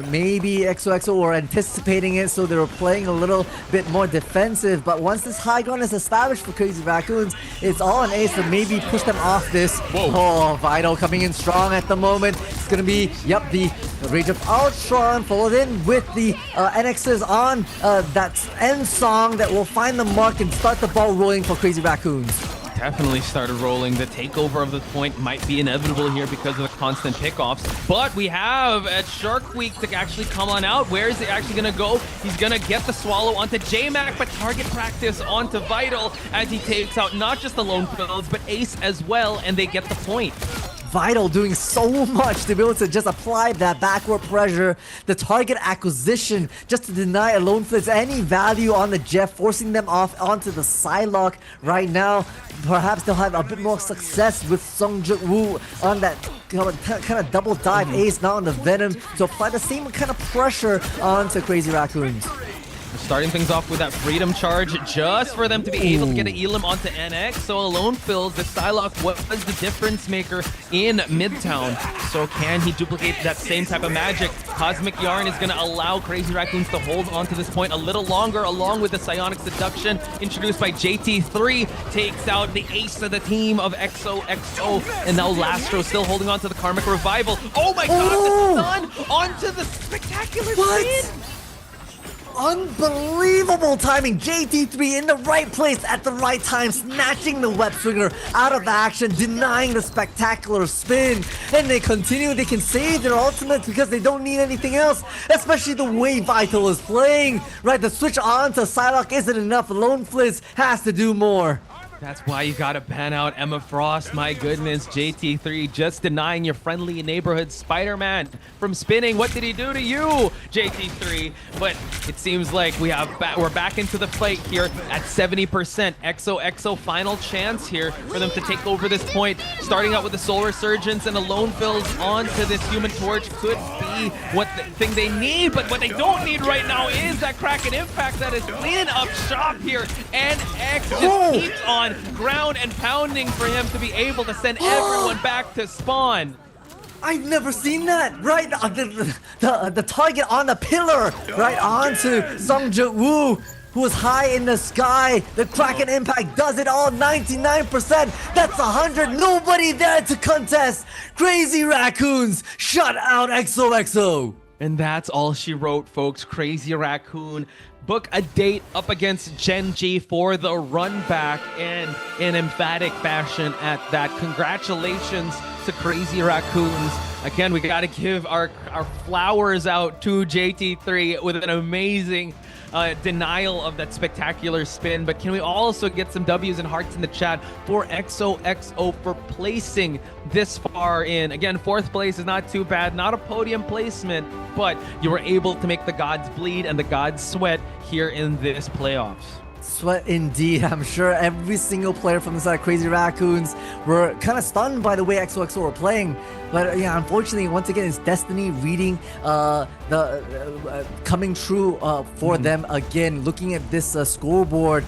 Maybe XOXO were anticipating it, so they were playing a little bit more defensive. But once this high ground is established for Crazy Raccoons, it's all an Ace to maybe push them off this. Oh, Vital coming in strong at the moment. It's gonna be, yep, the Rage of Ultron followed in with the NXs on that end song that will find the mark and start the ball rolling for Crazy Raccoons. Definitely started rolling. The takeover of the point might be inevitable here because of the constant pickoffs. But we have at Shark Week to actually come on out. Where is he actually going to go? He's going to get the swallow onto Jmac, but target practice onto Vital as he takes out not just the AloNeFillz, but Ace as well, and they get the point. Vital doing so much to be able to just apply that backward pressure, the target acquisition, just to deny AloNeFillz any value on the Jeff, forcing them off onto the Psylocke right now. Perhaps they'll have a bit more success with Juk Woo on that kind of double dive Ace, now on the Venom, to apply the same kind of pressure onto Crazy Raccoons. Starting things off with that freedom charge just for them to be able to get an Elim onto NX. So AloNeFillz, the Psylocke was the difference maker in Midtown. So can he duplicate that same type of magic? Cosmic Yarn is going to allow Crazy Raccoons to hold on to this point a little longer, along with the Psionic Seduction introduced by JT3. Takes out the ace of the team of XOXO, and now Lastro still holding on to the Karmic Revival. Oh my god, the stun onto the spectacular spin! Unbelievable timing. JT3 in the right place at the right time, snatching the web swinger out of action, denying the spectacular spin. And they continue. They can save their ultimate because they don't need anything else, especially the way Vital is playing. Right, the switch on to Psylocke isn't enough. AloNeFillz has to do more. That's why you gotta ban out Emma Frost. My goodness, JT3 just denying your friendly neighborhood Spider-Man from spinning. What did he do to you, JT3? But it seems like we're back into the fight here at 70%. XOXO final chance here for them to take over this point. Starting out with the Soul Resurgence and AloNeFillz onto this Human Torch could be what the thing they need, but what they don't need right now is that Kraken Impact that is cleaning up shop here. And X just keeps on ground and pounding for him to be able to send everyone back to spawn. I've never seen that. Right, the target on the pillar, right onto Juk Woo, who was high in the sky. The Kraken Impact does it all, 99%. That's 100. Nobody there to contest. Crazy Raccoons shut out XOXO. And that's all she wrote, folks. Crazy Raccoon book a date up against Gen G for the run back in an emphatic fashion at that. Congratulations to Crazy Raccoons. Again, we got to give our flowers out to JT3 with an amazing denial of that spectacular spin. But can we also get some W's and hearts in the chat for XOXO for placing this far in? Again, 4th place is not too bad, not a podium placement, but you were able to make the gods bleed and the gods sweat here in this playoffs. Sweat indeed. I'm sure every single player from the side of Crazy Raccoons were kind of stunned by the way XOXO were playing. But yeah, unfortunately, once again, it's destiny reading coming true for them again. Looking at this scoreboard,